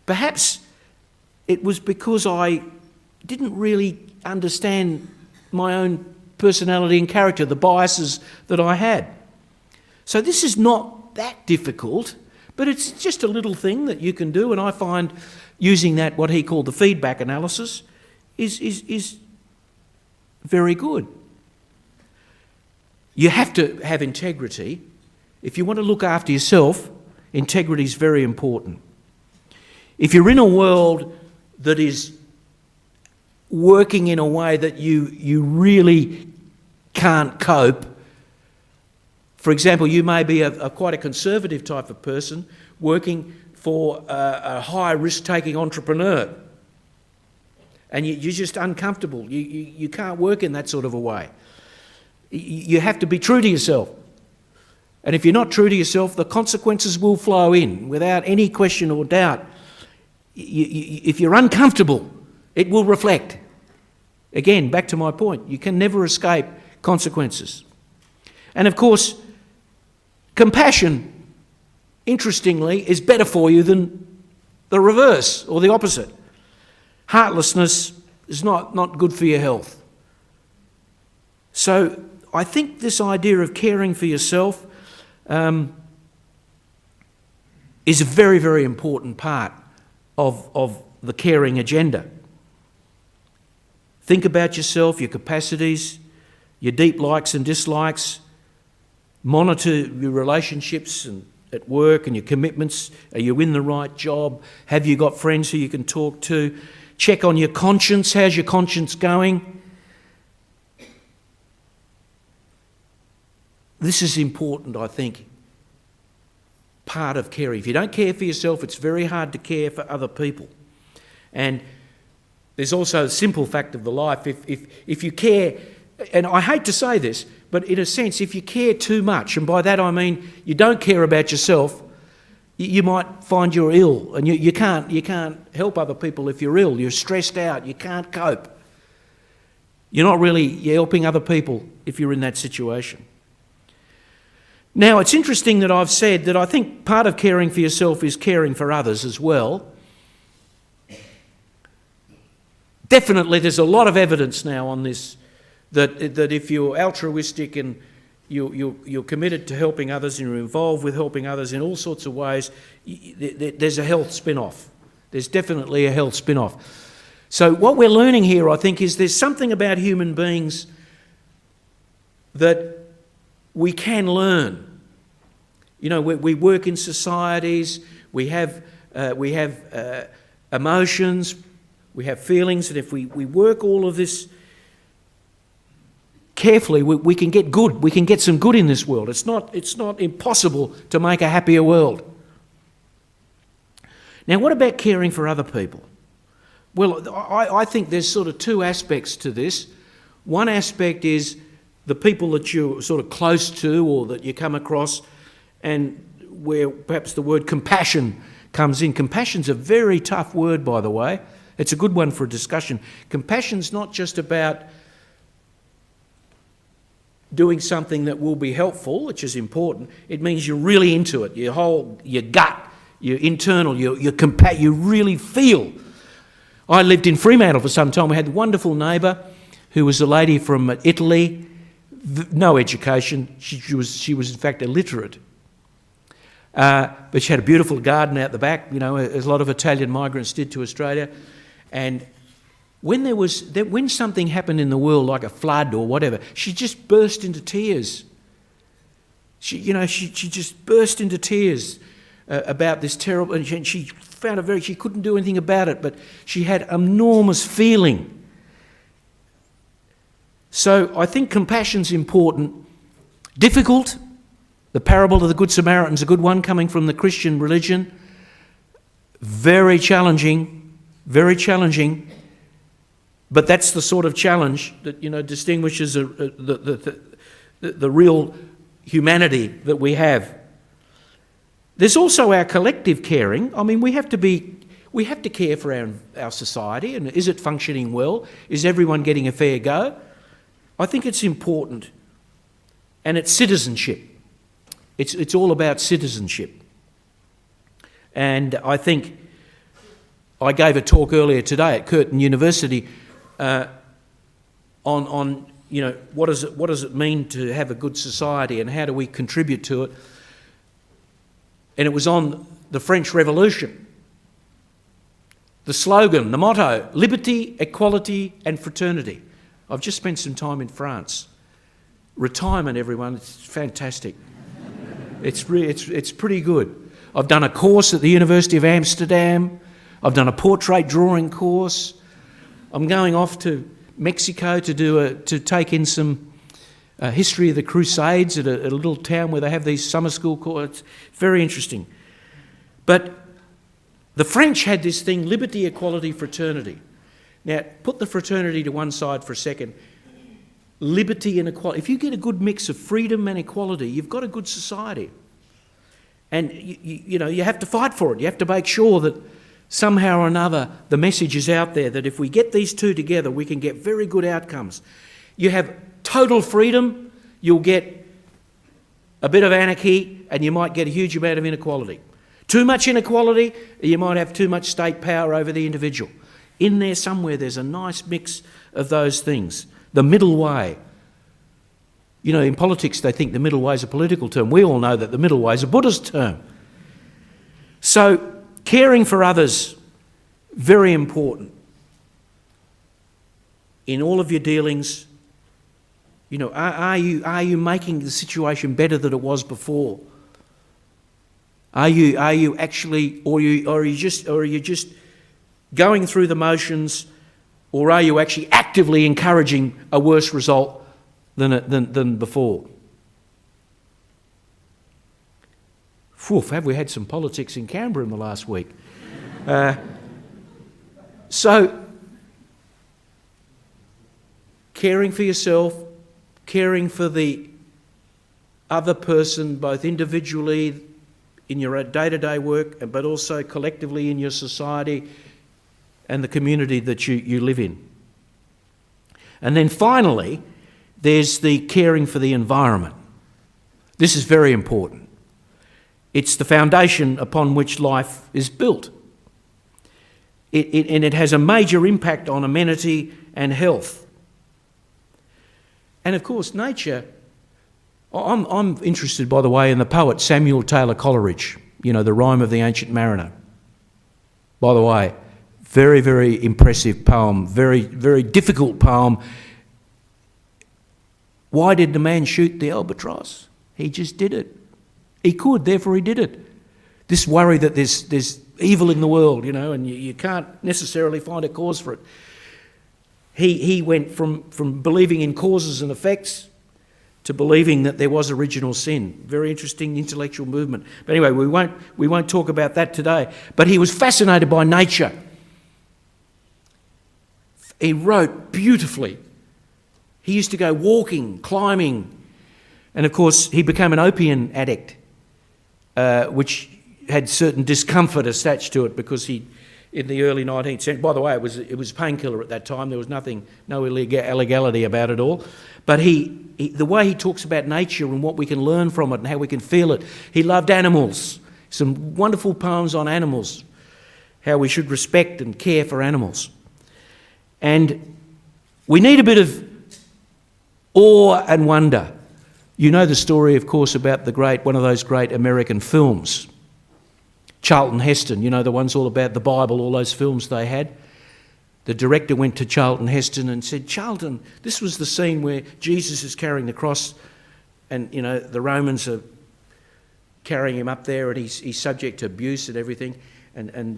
Perhaps it was because I didn't really understand my own personality and character, the biases that I had. So this is not that difficult, but it's just a little thing that you can do, and I find using that, what he called the feedback analysis, is very good. You have to have integrity. If you want to look after yourself, integrity is very important. If you're in a world that is working in a way that you really can't cope, for example, you may be quite a conservative type of person working for a high risk-taking entrepreneur, and you're just uncomfortable. You can't work in that sort of a way. You have to be true to yourself. And if you're not true to yourself, the consequences will flow in without any question or doubt. If you're uncomfortable, it will reflect. Again, back to my point, you can never escape consequences. And of course, compassion, interestingly, is better for you than the reverse or the opposite. Heartlessness is not good for your health. So I think this idea of caring for yourself is a very, very important part of the caring agenda. Think about yourself, your capacities, your deep likes and dislikes. Monitor your relationships and at work and your commitments. Are you in the right job? Have you got friends who you can talk to? Check on your conscience. How's your conscience going? This is important, I think, part of caring. If you don't care for yourself, it's very hard to care for other people. And there's also a simple fact of the life. If you care, and I hate to say this, but in a sense, if you care too much, and by that I mean you don't care about yourself, you might find you're ill, and you can't help other people if you're ill. You're stressed out. You can't cope. You're helping other people if you're in that situation. Now, it's interesting that I've said that I think part of caring for yourself is caring for others as well. Definitely, there's a lot of evidence now on this, that if you're altruistic and you're committed to helping others and you're involved with helping others in all sorts of ways, there's a health spin-off. There's definitely a health spin-off. So what we're learning here, I think, is there's something about human beings that we can learn. You know, we work in societies, we have emotions, we have feelings, and if we work all of this carefully, we can get good. We can get some good in this world. It's not impossible to make a happier world. Now, what about caring for other people? Well, I think there's sort of two aspects to this. One aspect is the people that you're sort of close to or that you come across, and where perhaps the word compassion comes in. Compassion's a very tough word, by the way. It's a good one for a discussion. Compassion's not just about doing something that will be helpful, which is important. It means you're really into it. Your gut, your internal, you really feel. I lived in Fremantle for some time. We had a wonderful neighbour who was a lady from Italy, no education. She was in fact illiterate. But she had a beautiful garden out the back, you know, as a lot of Italian migrants did to Australia. And when something happened in the world, like a flood or whatever, she just burst into tears. She just burst into tears about this terrible, and she found she couldn't do anything about it, but she had enormous feeling. So I think compassion's important. Difficult. The parable of the Good Samaritan's a good one, coming from the Christian religion. Very challenging, very challenging. But that's the sort of challenge that, you know, distinguishes the real humanity that we have. There's also our collective caring. I mean, we have to care for our society, and is it functioning well? Is everyone getting a fair go? I think it's important. And it's citizenship. It's all about citizenship. And I think I gave a talk earlier today at Curtin University on you know, what does it mean to have a good society and how do we contribute to it? And it was on the French Revolution. The slogan, the motto, liberty, equality and fraternity. I've just spent some time in France. Retirement, everyone, it's fantastic. It's pretty good. I've done a course at the University of Amsterdam. I've done a portrait drawing course. I'm going off to Mexico to take in some history of the Crusades at a little town where they have these summer school courses. It's very interesting. But the French had this thing, liberty, equality, fraternity. Now, put the fraternity to one side for a second. Liberty and equality. If you get a good mix of freedom and equality, you've got a good society. And you know, you have to fight for it. You have to make sure that somehow or another the message is out there that if we get these two together, we can get very good outcomes. You have total freedom, you'll get a bit of anarchy, and you might get a huge amount of inequality. Too much inequality, you might have too much state power over the individual. In there somewhere, there's a nice mix of those things. The middle way. You know, in politics, they think the middle way is a political term. We all know that the middle way is a Buddhist term. So, caring for others, very important. In all of your dealings, you know, are you making the situation better than it was before? Are you actually, or are you just going through the motions, or are you actually actively encouraging a worse result than before? Phew, have we had some politics in Canberra in the last week? So, caring for yourself, caring for the other person, both individually in your day-to-day work, but also collectively in your society and the community that you live in. And then finally, there's the caring for the environment. This is very important. It's the foundation upon which life is built. And it has a major impact on amenity and health. And of course, nature, I'm interested, by the way, in the poet Samuel Taylor Coleridge, the Rime of the Ancient Mariner. By the way, very, very impressive poem, very, very difficult poem. Why did the man shoot the albatross? He just did it. He could, therefore he did it. This worry that there's evil in the world, and you can't necessarily find a cause for it. He went from believing in causes and effects to believing that there was original sin. Very interesting intellectual movement. But anyway, we won't talk about that today. But he was fascinated by nature. He wrote beautifully. He used to go walking, climbing, and of course he became an opium addict, which had certain discomfort attached to it because he, in the early 19th century, by the way, it was painkiller at that time. There was no illegality about it all. But the way he talks about nature and what we can learn from it and how we can feel it, he loved animals. Some wonderful poems on animals, how we should respect and care for animals. And we need a bit of awe and wonder. You know the story, of course, about one of those great American films, Charlton Heston, the ones all about the Bible, all those films they had. The director went to Charlton Heston and said, Charlton, this was the scene where Jesus is carrying the cross and, the Romans are carrying him up there and he's subject to abuse and everything. And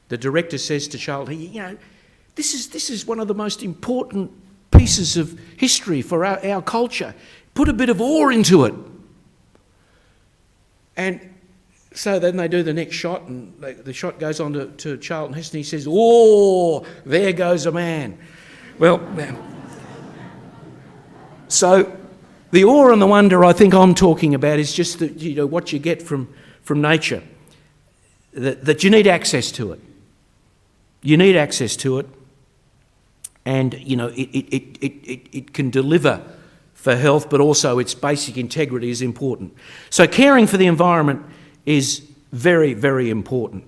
the director says to Charlton, this is one of the most important pieces of history for our culture. Put a bit of awe into it. And so then they do the next shot, and the shot goes on to Charlton Heston. He says, "Oh, there goes a man." Well, so the awe and the wonder I think I'm talking about is just what you get from nature, that you need access to it. You need access to it, and it can deliver for health, but also its basic integrity is important. So caring for the environment is very, very important.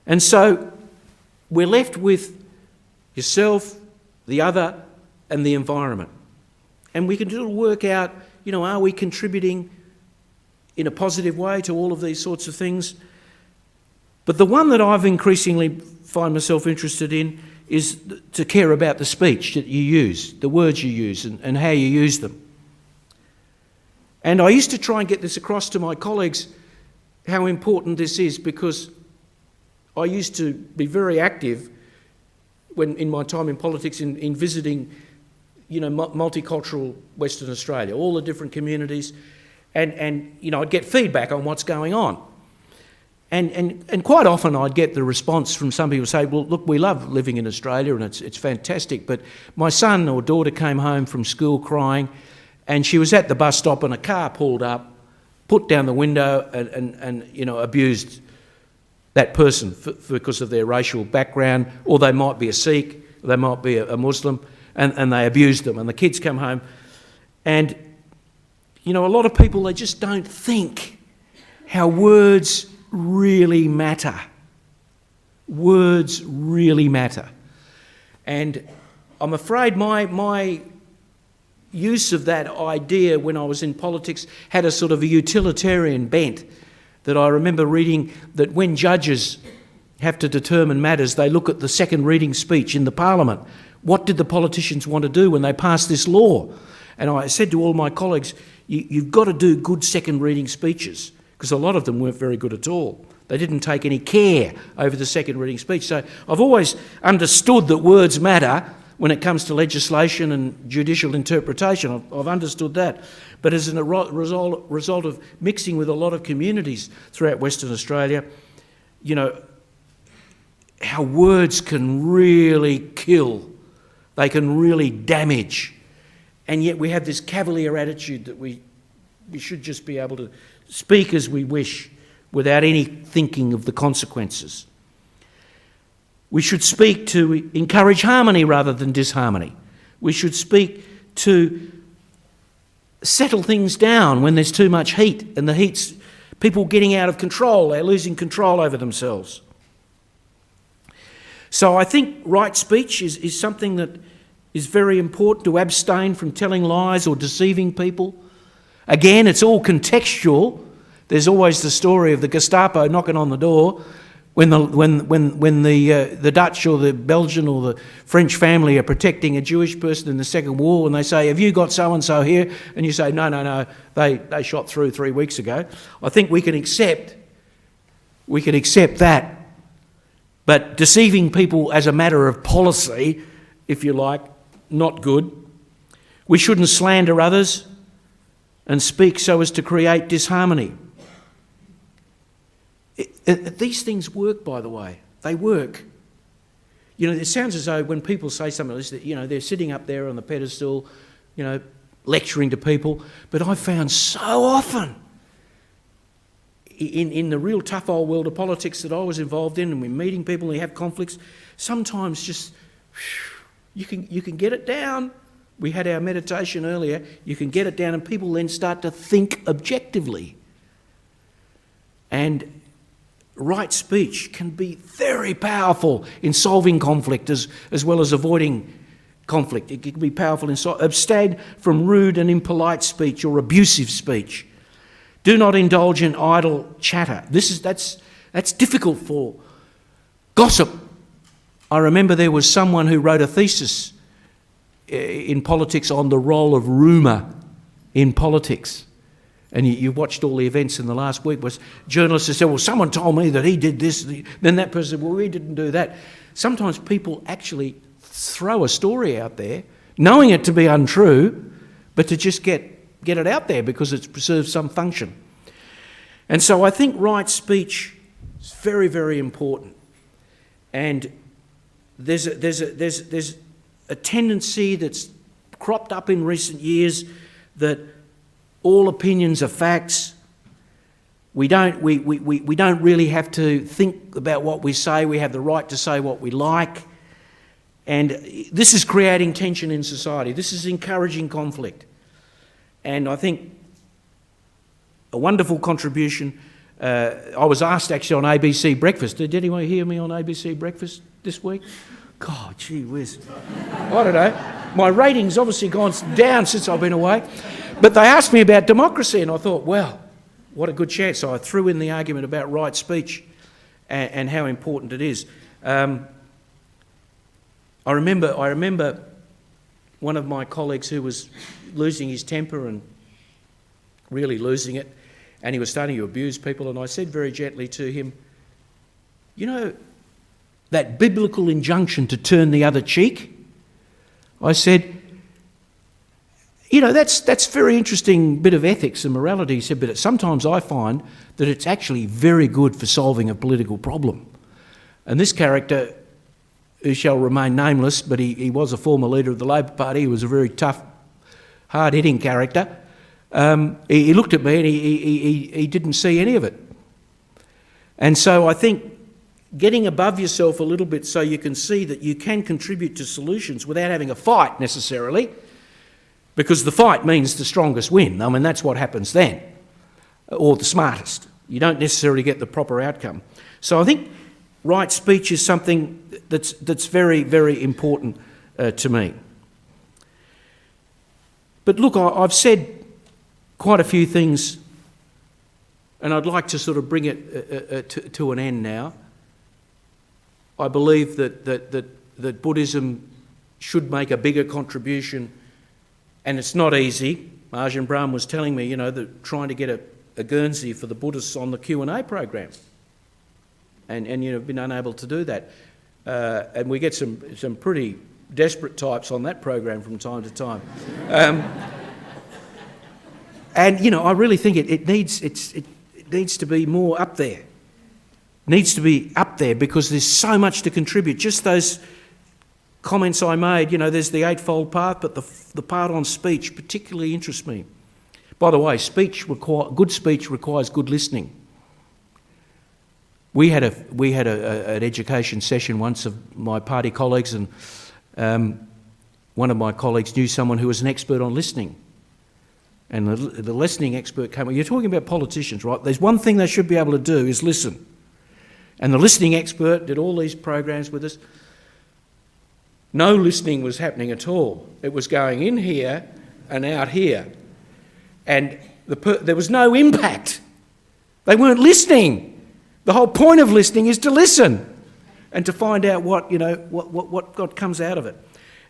And so we're left with yourself, the other, and the environment. And we can work out, are we contributing in a positive way to all of these sorts of things? But the one that I've increasingly find myself interested in is to care about the speech that you use, the words you use, and how you use them. And I used to try and get this across to my colleagues, how important this is, because I used to be very active in my time in politics in visiting, multicultural Western Australia, all the different communities, and I'd get feedback on what's going on. And quite often I'd get the response from some people say, well, look, we love living in Australia and it's fantastic, but my son or daughter came home from school crying, and she was at the bus stop and a car pulled up, put down the window and abused that person because of their racial background, or they might be a Sikh, or they might be a Muslim, and they abused them. And the kids come home and, a lot of people, they just don't think how words really matter. Words really matter. And I'm afraid my use of that idea when I was in politics had a sort of a utilitarian bent, that I remember reading that when judges have to determine matters, they look at the second reading speech in the Parliament. What did the politicians want to do when they passed this law? And I said to all my colleagues, you've got to do good second reading speeches, because a lot of them weren't very good at all. They didn't take any care over the second reading speech. So I've always understood that words matter when it comes to legislation and judicial interpretation. I've understood that. But as a result of mixing with a lot of communities throughout Western Australia, how words can really kill. They can really damage. And yet we have this cavalier attitude that we should just be able to speak as we wish without any thinking of the consequences. We should speak to encourage harmony rather than disharmony. We should speak to settle things down when there's too much heat, and the heat's people getting out of control, they're losing control over themselves. So I think right speech is something that is very important, to abstain from telling lies or deceiving people. Again, it's all contextual. There's always the story of the Gestapo knocking on the door when the Dutch or the Belgian or the French family are protecting a Jewish person in the Second War, and they say, "Have you got so-and-so here?" And you say, no, they shot through 3 weeks ago. I think we can accept that. But deceiving people as a matter of policy, if you like, not good. We shouldn't slander others and speak so as to create disharmony. These things work, by the way. They work. You know, it sounds as though when people say something like this, that, you know, they're sitting up there on the pedestal, you know, lecturing to people. But I've found so often in the real tough old world of politics that I was involved in, and we're meeting people and we have conflicts, sometimes just you can get it down. We had our meditation earlier. You can get it down, and people then start to think objectively. And right speech can be very powerful in solving conflict as well as avoiding conflict. It can be powerful in abstain from rude and impolite speech or abusive speech. Do not indulge in idle chatter. That's difficult for gossip. I remember there was someone who wrote a thesis in politics on the role of rumour in politics. And you watched all the events in the last week, was journalists have said, well, someone told me that he did this. Then that person said, well, we didn't do that. Sometimes people actually throw a story out there, knowing it to be untrue, but to just get it out there because it serves some function. And so I think right speech is very, very important. And there's a tendency that's cropped up in recent years that all opinions are facts. We don't really have to think about what we say. We have the right to say what we like. And this is creating tension in society. This is encouraging conflict. And I think a wonderful contribution. I was asked actually on ABC Breakfast. Did anyone hear me on ABC Breakfast this week? God, gee whiz. I don't know. My rating's obviously gone down since I've been away. But they asked me about democracy, and I thought, well, what a good chance. So I threw in the argument about right speech and how important it is. I remember one of my colleagues who was losing his temper and really losing it, and he was starting to abuse people, and I said very gently to him, you know, that biblical injunction to turn the other cheek, I said, you know, that's very interesting bit of ethics and morality, he said, but sometimes I find that it's actually very good for solving a political problem. And this character, who shall remain nameless, but he was a former leader of the Labor Party, he was a very tough, hard-hitting character. He looked at me and he didn't see any of it. And so I think getting above yourself a little bit so you can see that you can contribute to solutions without having a fight necessarily, because the fight means the strongest win. I mean, that's what happens then, or the smartest. You don't necessarily get the proper outcome. So I think right speech is something that's very, very important to me. But look, I've said quite a few things, and I'd like to sort of bring it to an end now. I believe that Buddhism should make a bigger contribution, and it's not easy. Ajahn Brahm was telling me, you know, that trying to get a Guernsey for the Buddhists on the Q&A program, and you know, been unable to do that. And we get some pretty desperate types on that program from time to time. And you know, I really think it needs to be more up there. Needs to be up there because there's so much to contribute. Just those comments I made, you know, there's the Eightfold Path, but the part on speech particularly interests me. By the way, good speech requires good listening. We had an education session once of my party colleagues, and one of my colleagues knew someone who was an expert on listening. And the listening expert came, you're talking about politicians, right? There's one thing they should be able to do is listen. And the listening expert did all these programs with us. No listening was happening at all. It was going in here and out here. And there was no impact. They weren't listening. The whole point of listening is to listen and to find out what comes out of it.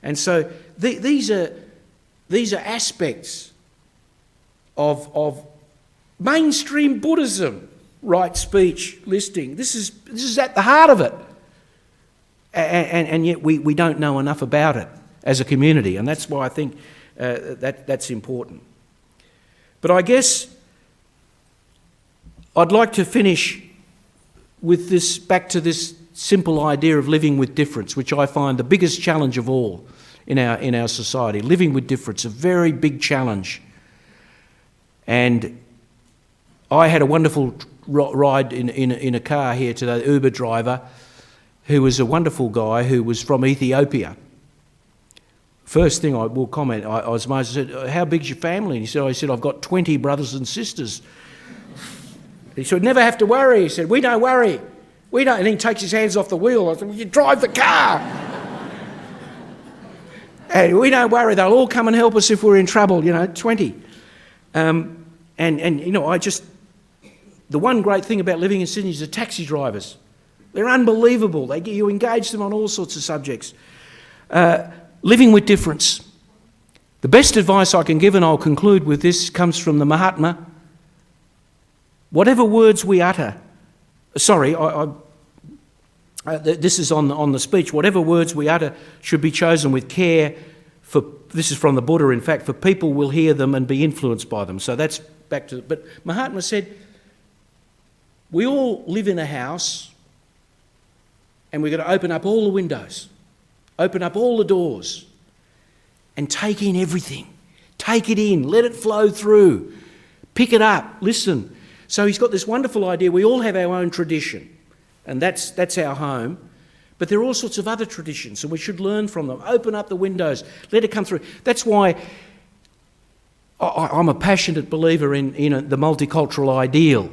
And so these are aspects of mainstream Buddhism, right speech, listening. This is at the heart of it. And yet we don't know enough about it as a community, and that's why I think that's important. But I guess I'd like to finish with this, back to this simple idea of living with difference, which I find the biggest challenge of all in our society. Living with difference, a very big challenge. And I had a wonderful ride in a car here today, the Uber driver, who was a wonderful guy who was from Ethiopia. First thing I will comment, I said, how big's your family? And he said, I've got 20 brothers and sisters. He said, never have to worry. He said, we don't worry. We don't. And he takes his hands off the wheel. I said, well, you drive the car. And we don't worry. They'll all come and help us if we're in trouble, 20. The one great thing about living in Sydney is the taxi drivers. They're unbelievable. You engage them on all sorts of subjects. Living with difference. The best advice I can give, and I'll conclude with this, comes from the Mahatma. Whatever words we utter, this is on the speech. Whatever words we utter should be chosen with care. This is from the Buddha, in fact, for people will hear them and be influenced by them. So that's back to. But Mahatma said, we all live in a house, and we've got to open up all the windows, open up all the doors, and take in everything. Take it in, let it flow through, pick it up, listen. So he's got this wonderful idea. We all have our own tradition, and that's our home. But there are all sorts of other traditions, and we should learn from them. Open up the windows, let it come through. That's why I'm a passionate believer in the multicultural ideal.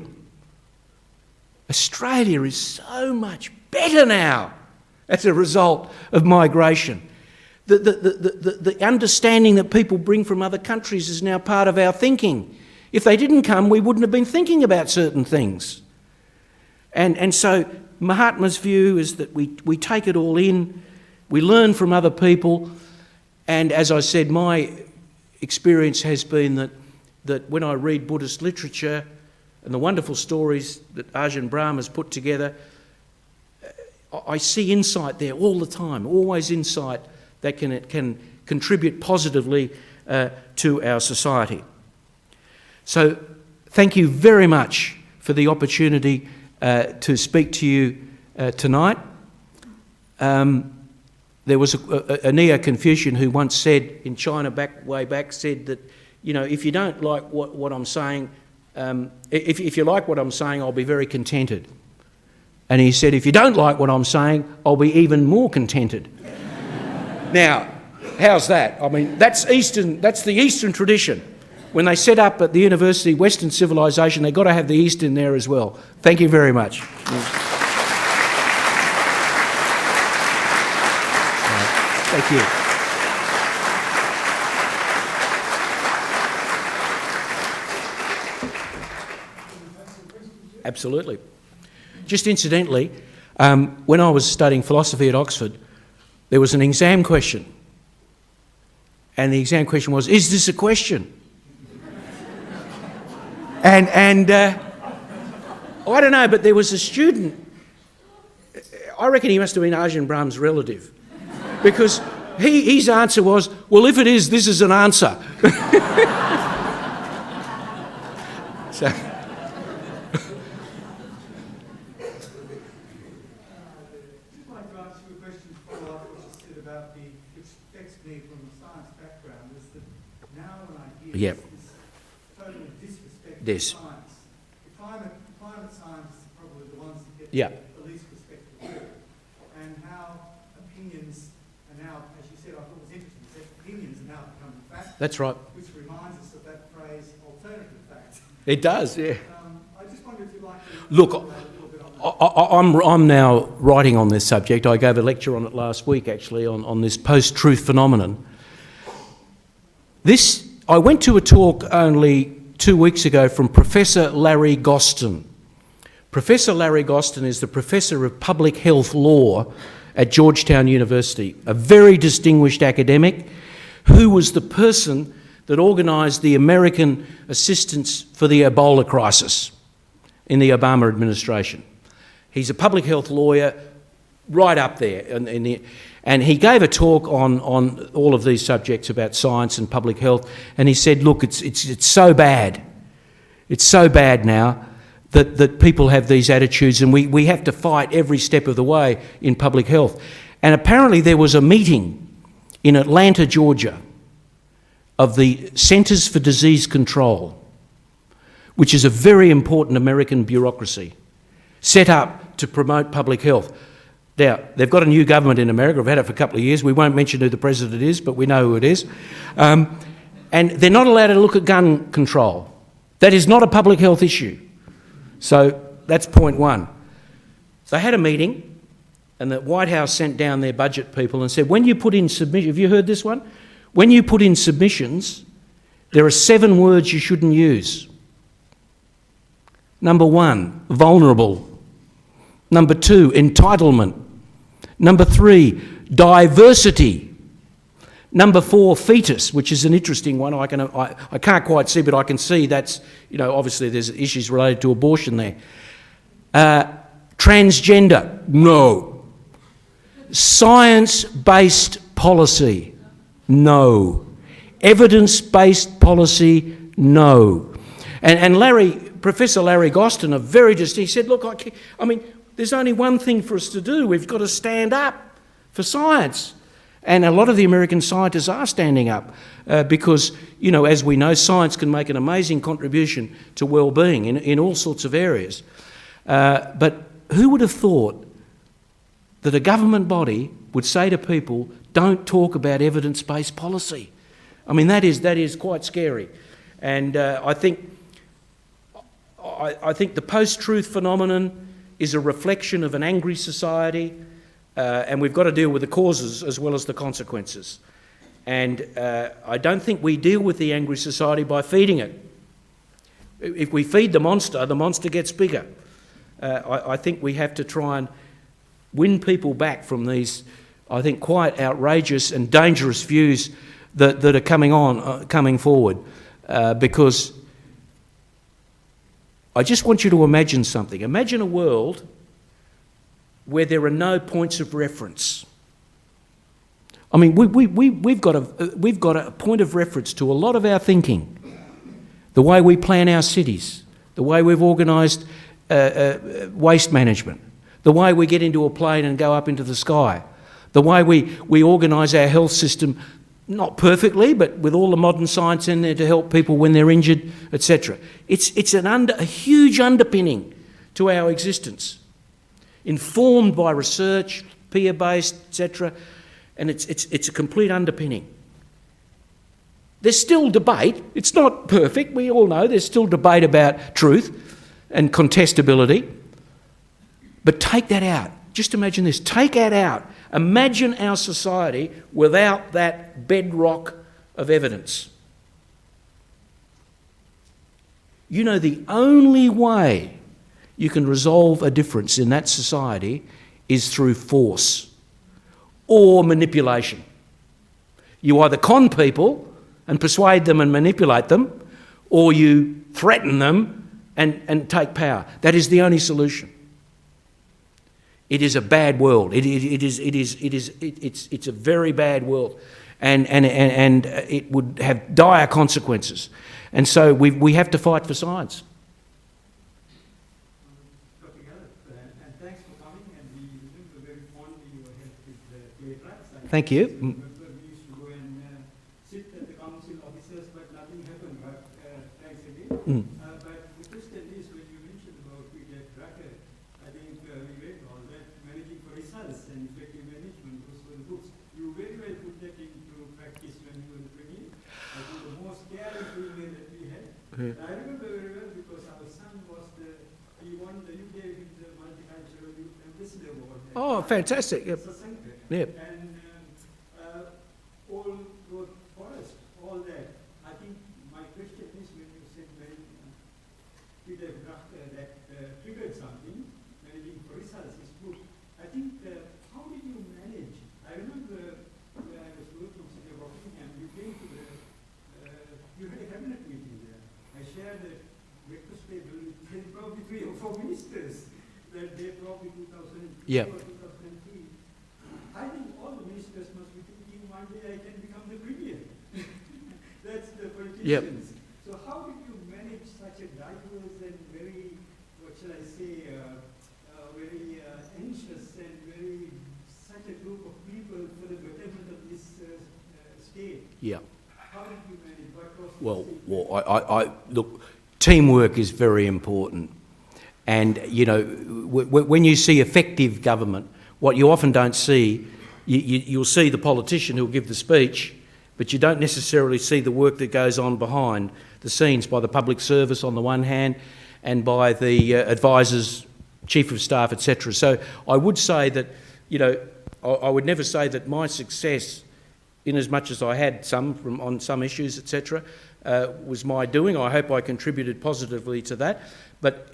Australia is so much better now as a result of migration. The understanding that people bring from other countries is now part of our thinking. If they didn't come, we wouldn't have been thinking about certain things. And so Mahatma's view is that we take it all in, we learn from other people, and as I said, my experience has been that when I read Buddhist literature and the wonderful stories that Ajahn Brahm has put together, I see insight there all the time, always insight that can contribute positively to our society. So thank you very much for the opportunity to speak to you tonight. There was a Neo-Confucian who once said in China way back, said that, if you don't like what I'm saying, if you like what I'm saying, I'll be very contented. And he said, if you don't like what I'm saying, I'll be even more contented. Now, how's that? I mean, that's the Eastern tradition. When they set up at the university Western civilization, they've got to have the East in there as well. Thank you very much. Thank you. Absolutely. Just incidentally, when I was studying philosophy at Oxford, there was an exam question. And the exam question was, is this a question? And I don't know, but there was a student, I reckon he must have been Ajahn Brahm's relative, because his answer was, well, if it is, this is an answer. So, yeah. Totally disrespect Yes. science. The climate scientists are probably the ones that get Yeah. the least respect for it. And how opinions are now, as you said, I thought was interesting, that opinions are now becoming fact. That's right. Which reminds us of that phrase, outweighs alternative facts. It does, yeah. I just wonder if you'd like to Look, elaborate a little bit on that. I'm now writing on this subject. I gave a lecture on it last week, actually, on this post-truth phenomenon. I went to a talk only 2 weeks ago from Professor Larry Gostin. Professor Larry Gostin is the Professor of Public Health Law at Georgetown University, a very distinguished academic who was the person that organised the American assistance for the Ebola crisis in the Obama administration. He's a public health lawyer right up there. And he gave a talk on all of these subjects about science and public health, and he said, look, it's so bad. It's so bad now that people have these attitudes, and we have to fight every step of the way in public health. And apparently there was a meeting in Atlanta, Georgia, of the Centers for Disease Control, which is a very important American bureaucracy, set up to promote public health. Now, they've got a new government in America. We've had it for a couple of years. We won't mention who the president is, but we know who it is. And they're not allowed to look at gun control. That is not a public health issue. So that's point one. They had a meeting, and the White House sent down their budget people and said, when you put in submissions, have you heard this one? When you put in submissions, there are 7 words you shouldn't use. Number 1, vulnerable. Number 2, entitlement. Number 3, diversity. Number 4, fetus, which is an interesting one. I can't quite see, but I can see that's, obviously there's issues related to abortion there. Transgender, no. Science-based policy, no. Evidence-based policy, no. And Professor Larry Gostin, he said, look, there's only one thing for us to do. We've got to stand up for science. And a lot of the American scientists are standing up because, as we know, science can make an amazing contribution to well-being in all sorts of areas. But who would have thought that a government body would say to people, don't talk about evidence-based policy? That is quite scary. And I think the post-truth phenomenon is a reflection of an angry society, and we've got to deal with the causes as well as the consequences. And I don't think we deal with the angry society by feeding it. If we feed the monster gets bigger. I think we have to try and win people back from these, I think, quite outrageous and dangerous views that are coming forward, because I just want you to imagine something. Imagine a world where there are no points of reference. We've got a point of reference to a lot of our thinking, the way we plan our cities, the way we've organised waste management, the way we get into a plane and go up into the sky, the way we organise our health system, not perfectly, but with all the modern science in there to help people when they're injured, etc. It's a huge underpinning to our existence, informed by research, peer-based, etc., and it's a complete underpinning. There's still debate. It's not perfect. We all know there's still debate about truth and contestability. But take that out. Just imagine this. Take that out. Imagine our society without that bedrock of evidence. The only way you can resolve a difference in that society is through force or manipulation. You either con people and persuade them and manipulate them, or you threaten them and take power. That is the only solution. It is a bad world. It's a very bad world, and it would have dire consequences. And so we have to fight for science. Dr. Gallop, and thanks for coming. And we remember very fondly your help with the clay traps. Thank you. Remember we used to go and sit at the council offices, but nothing happened. But thanks again. But the question is, when you mentioned about Peter Drucker, I think we read all that, managing for results and effective management, those were the books. You very well put that into practice when you were in training. I think the most caring female that we had Yeah. I remember very well because our son you gave him the multicultural ambassador award. Oh, fantastic. Yep. Sasanka. Yep. And all growth forest, all that. I think my question is when you said when Peter that triggered something, managing for results is good. I think how did you manage? I remember when I was working in Rockingham, you came to you had a cabinet meeting there. I shared the breakfast table with probably 3 or 4 ministers that they probably 2002 Yep. or 2003. I think all the ministers must be thinking one day I can become the premier. That's the politicians. Yep. So how did you manage such a diverse and very, what shall I say, very anxious and such a group of people for the betterment of this state? Yeah. How did you manage? What was Well, look, teamwork is very important. And, you know, when you see effective government, what you often don't see, you'll see the politician who'll give the speech, but you don't necessarily see the work that goes on behind the scenes by the public service on the one hand and by the advisors, chief of staff, etc. So I would say that, you know, I would never say that my success, in as much as I had some on some issues, etc., was my doing. I hope I contributed positively to that. But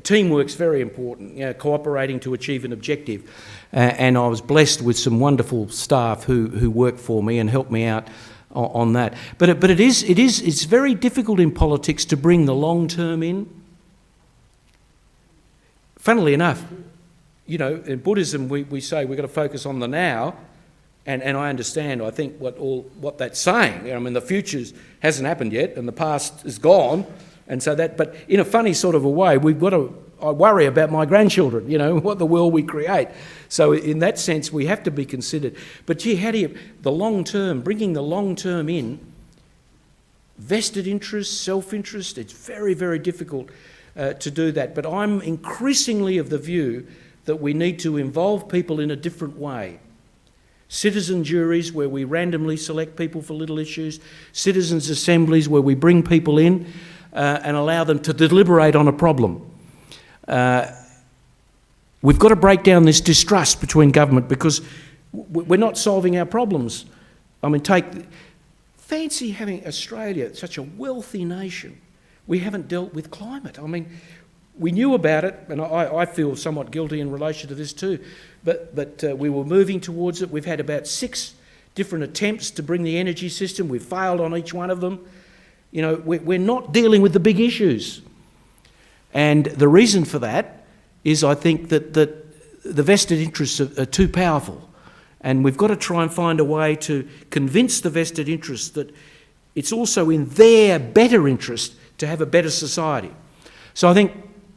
teamwork's very important, you know, cooperating to achieve an objective. And I was blessed with some wonderful staff who worked for me and helped me out on that. But it's very difficult in politics to bring the long term in. Funnily enough, you know, in Buddhism we say we've got to focus on the now. And I understand, I think, what that's saying. I mean, the future hasn't happened yet and the past is gone. And so that, but in a funny sort of a way, I worry about my grandchildren, you know, what the world we create. So in that sense, we have to be considered. But gee, how do you, the long term, bringing the long term in, vested interest, self-interest, it's very, very difficult to do that. But I'm increasingly of the view that we need to involve people in a different way. Citizen juries where we randomly select people for little issues, citizens' assemblies where we bring people in and allow them to deliberate on a problem. We've got to break down this distrust between government because we're not solving our problems. I mean, fancy having Australia, such a wealthy nation. We haven't dealt with climate. I mean, we knew about it, and I feel somewhat guilty in relation to this too, but we were moving towards it. We've had about 6 different attempts to bring the energy system. We've failed on each one of them. You know, we're not dealing with the big issues. And the reason for that is I think that the vested interests are too powerful. And we've got to try and find a way to convince the vested interests that it's also in their better interest to have a better society. So I think,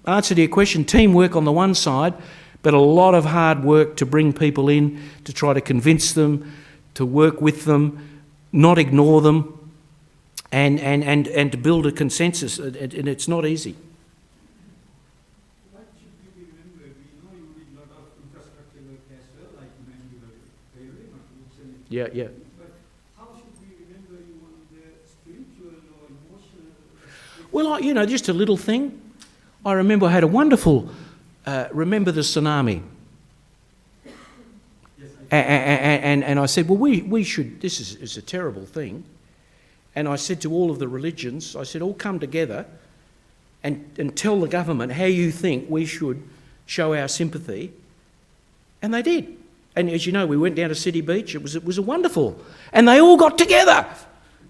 answer to your question, teamwork on the one side, but a lot of hard work to bring people in, to try to convince them, to work with them, not ignore them, and to build a consensus, and it's not easy. What should we remember? We know you did a lot of infrastructure work as well, like manual railway, not routes and Yeah. but how should we remember you on the spiritual or emotional? Well, you know, just a little thing. I remember I had a wonderful, remember the tsunami? Yes, And I said, well, we should, this is a terrible thing. And I said to all of the religions, I said, all come together and tell the government how you think we should show our sympathy. And they did. And as you know, we went down to City Beach. It was a wonderful. And they all got together.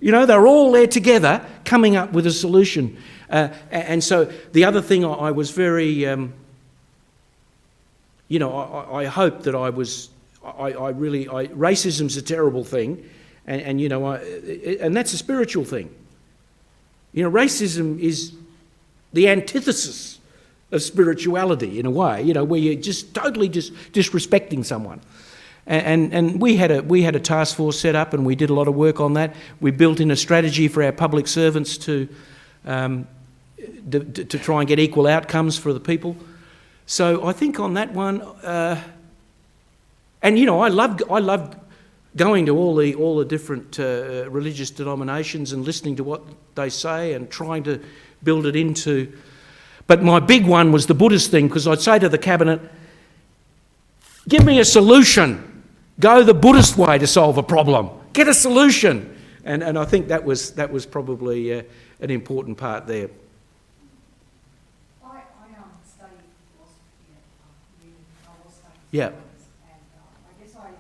You know, they were all there together coming up with a solution. And so the other thing I was very, you know, I hope that racism's a terrible thing. And you know, and that's a spiritual thing. You know, racism is the antithesis of spirituality in a way. You know, where you're just totally disrespecting someone. And we had a task force set up, and we did a lot of work on that. We built in a strategy for our public servants to try and get equal outcomes for the people. So I think on that one, and you know, I love going to all the different religious denominations and listening to what they say and trying to build it into. But my big one was the Buddhist thing, because I'd say to the cabinet, give me a solution. Go the Buddhist way to solve a problem. Get a solution. And I think that was probably an important part there. I studied philosophy at uni. I was studying Yeah. science, and I guess I wanted to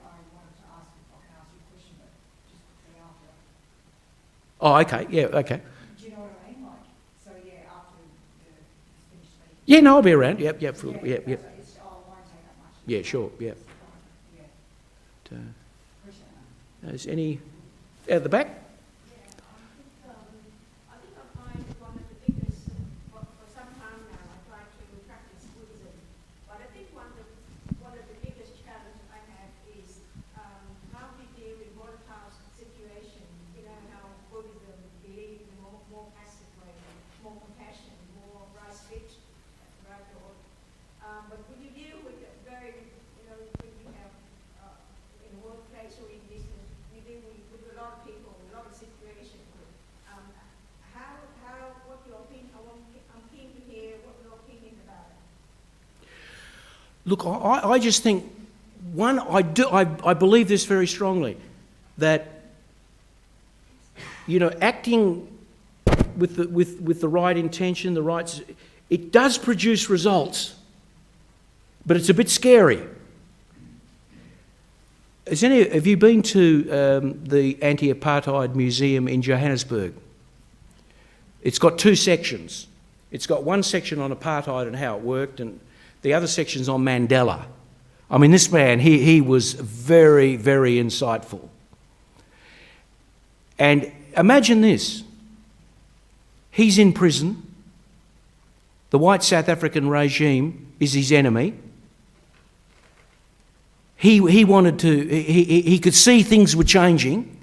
ask if I can ask you a question, but just quickly after. Oh, okay. Yeah, okay. Do you know what I mean? Like, so yeah, after you finish speaking. Yeah, no, I'll be around. Yep. So it won't take up much. Yeah, sure. Yeah. Yeah, appreciate that. Is any out the back? I think I find one of the biggest, for some time now, I try to practice Buddhism, but I think one of the biggest challenges I have is how we deal with volatile situations. You know how Buddhism believes in a more passive way, more compassion, more right speech, right thought. But when you deal with a very, when you have in a workplace or in business, you deal with a lot of people, a lot of situations. What your opinion? I'm keen to hear what your opinion about it. Look, I just think, one, I believe this very strongly, that, acting with the right intention, it does produce results, but it's a bit scary. Have you been to the Anti-Apartheid Museum in Johannesburg? It's got two sections. It's got one section on apartheid and how it worked, and the other section's on Mandela. I mean, this man, he was very, very insightful. And imagine this. He's in prison. The white South African regime is his enemy. He wanted to, he could see things were changing,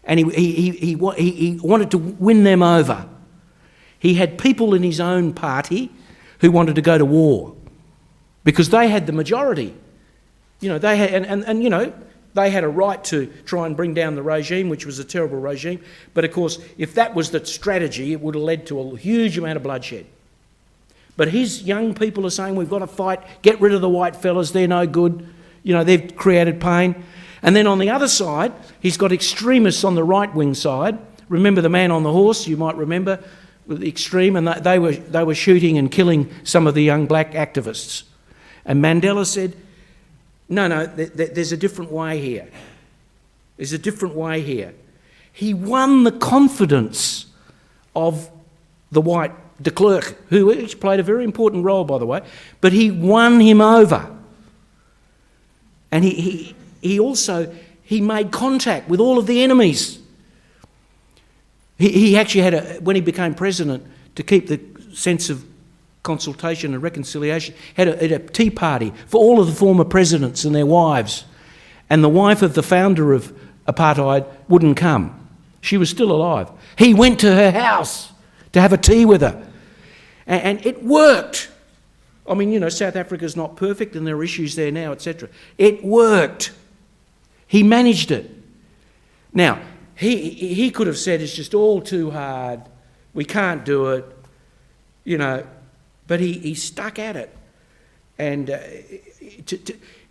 and he wanted to win them over. He had people in his own party who wanted to go to war because they had the majority. They had, they had a right to try and bring down the regime, which was a terrible regime. But of course, if that was the strategy, it would have led to a huge amount of bloodshed. But his young people are saying, we've got to fight, get rid of the white fellas, they're no good. They've created pain. And then on the other side, he's got extremists on the right-wing side. Remember the man on the horse, you might remember, with the extreme, and they were shooting and killing some of the young black activists. And Mandela said, no, there's a different way here. There's a different way here. He won the confidence of the white de Klerk, who each played a very important role, by the way, but he won him over. And he also made contact with all of the enemies. He actually had, when he became president, to keep the sense of consultation and reconciliation, had a tea party for all of the former presidents and their wives. And the wife of the founder of apartheid wouldn't come. She was still alive. He went to her house to have a tea with her. And it worked. I mean, South Africa's not perfect and there are issues there now, etc. It worked. He managed it. Now, he could have said it's just all too hard, we can't do it, but he stuck at it. And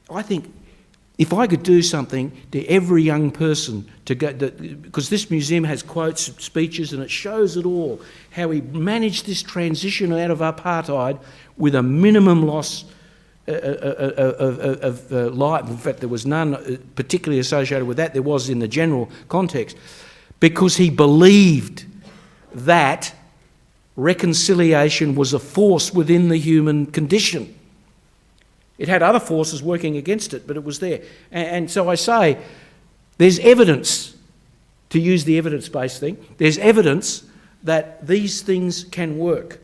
I think if I could do something to every young person to go, because this museum has quotes, speeches, and it shows it all, how he managed this transition out of apartheid with a minimum loss of life. In fact, there was none particularly associated with that. There was in the general context, because he believed that reconciliation was a force within the human condition. It had other forces working against it, but it was there. And so I say, there's evidence, to use the evidence-based thing, there's evidence that these things can work.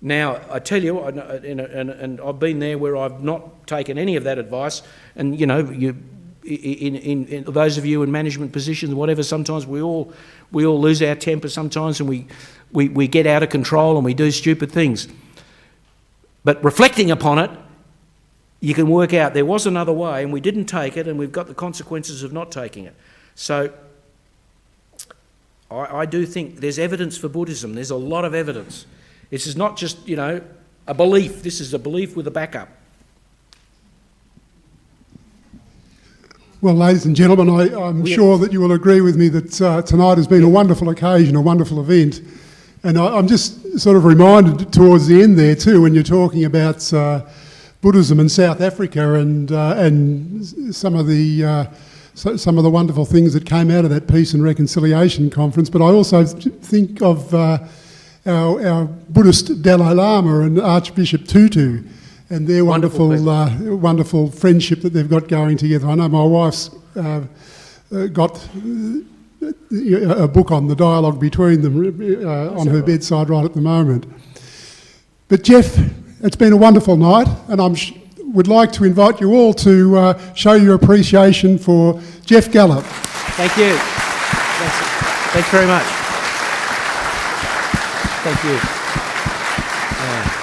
Now, I tell you, and I've been there where I've not taken any of that advice, and in those of you in management positions, whatever, sometimes we all lose our temper sometimes, and we get out of control and we do stupid things. But reflecting upon it, you can work out there was another way and we didn't take it and we've got the consequences of not taking it. So I do think there's evidence for Buddhism. There's a lot of evidence. This is not just, a belief. This is a belief with a backup. Well, ladies and gentlemen, I'm sure that you will agree with me that tonight has been a wonderful occasion, a wonderful event. And I'm just sort of reminded towards the end there too, when you're talking about Buddhism in South Africa and some of the wonderful things that came out of that Peace and Reconciliation Conference. But I also think of our Buddhist Dalai Lama and Archbishop Tutu and their wonderful friendship that they've got going together. I know my wife's got a book on the dialogue between them on her bedside right at the moment. But Geoff, it's been a wonderful night, and would like to invite you all to show your appreciation for Geoff Gallop. Thank you. Thanks very much. Thank you. Yeah.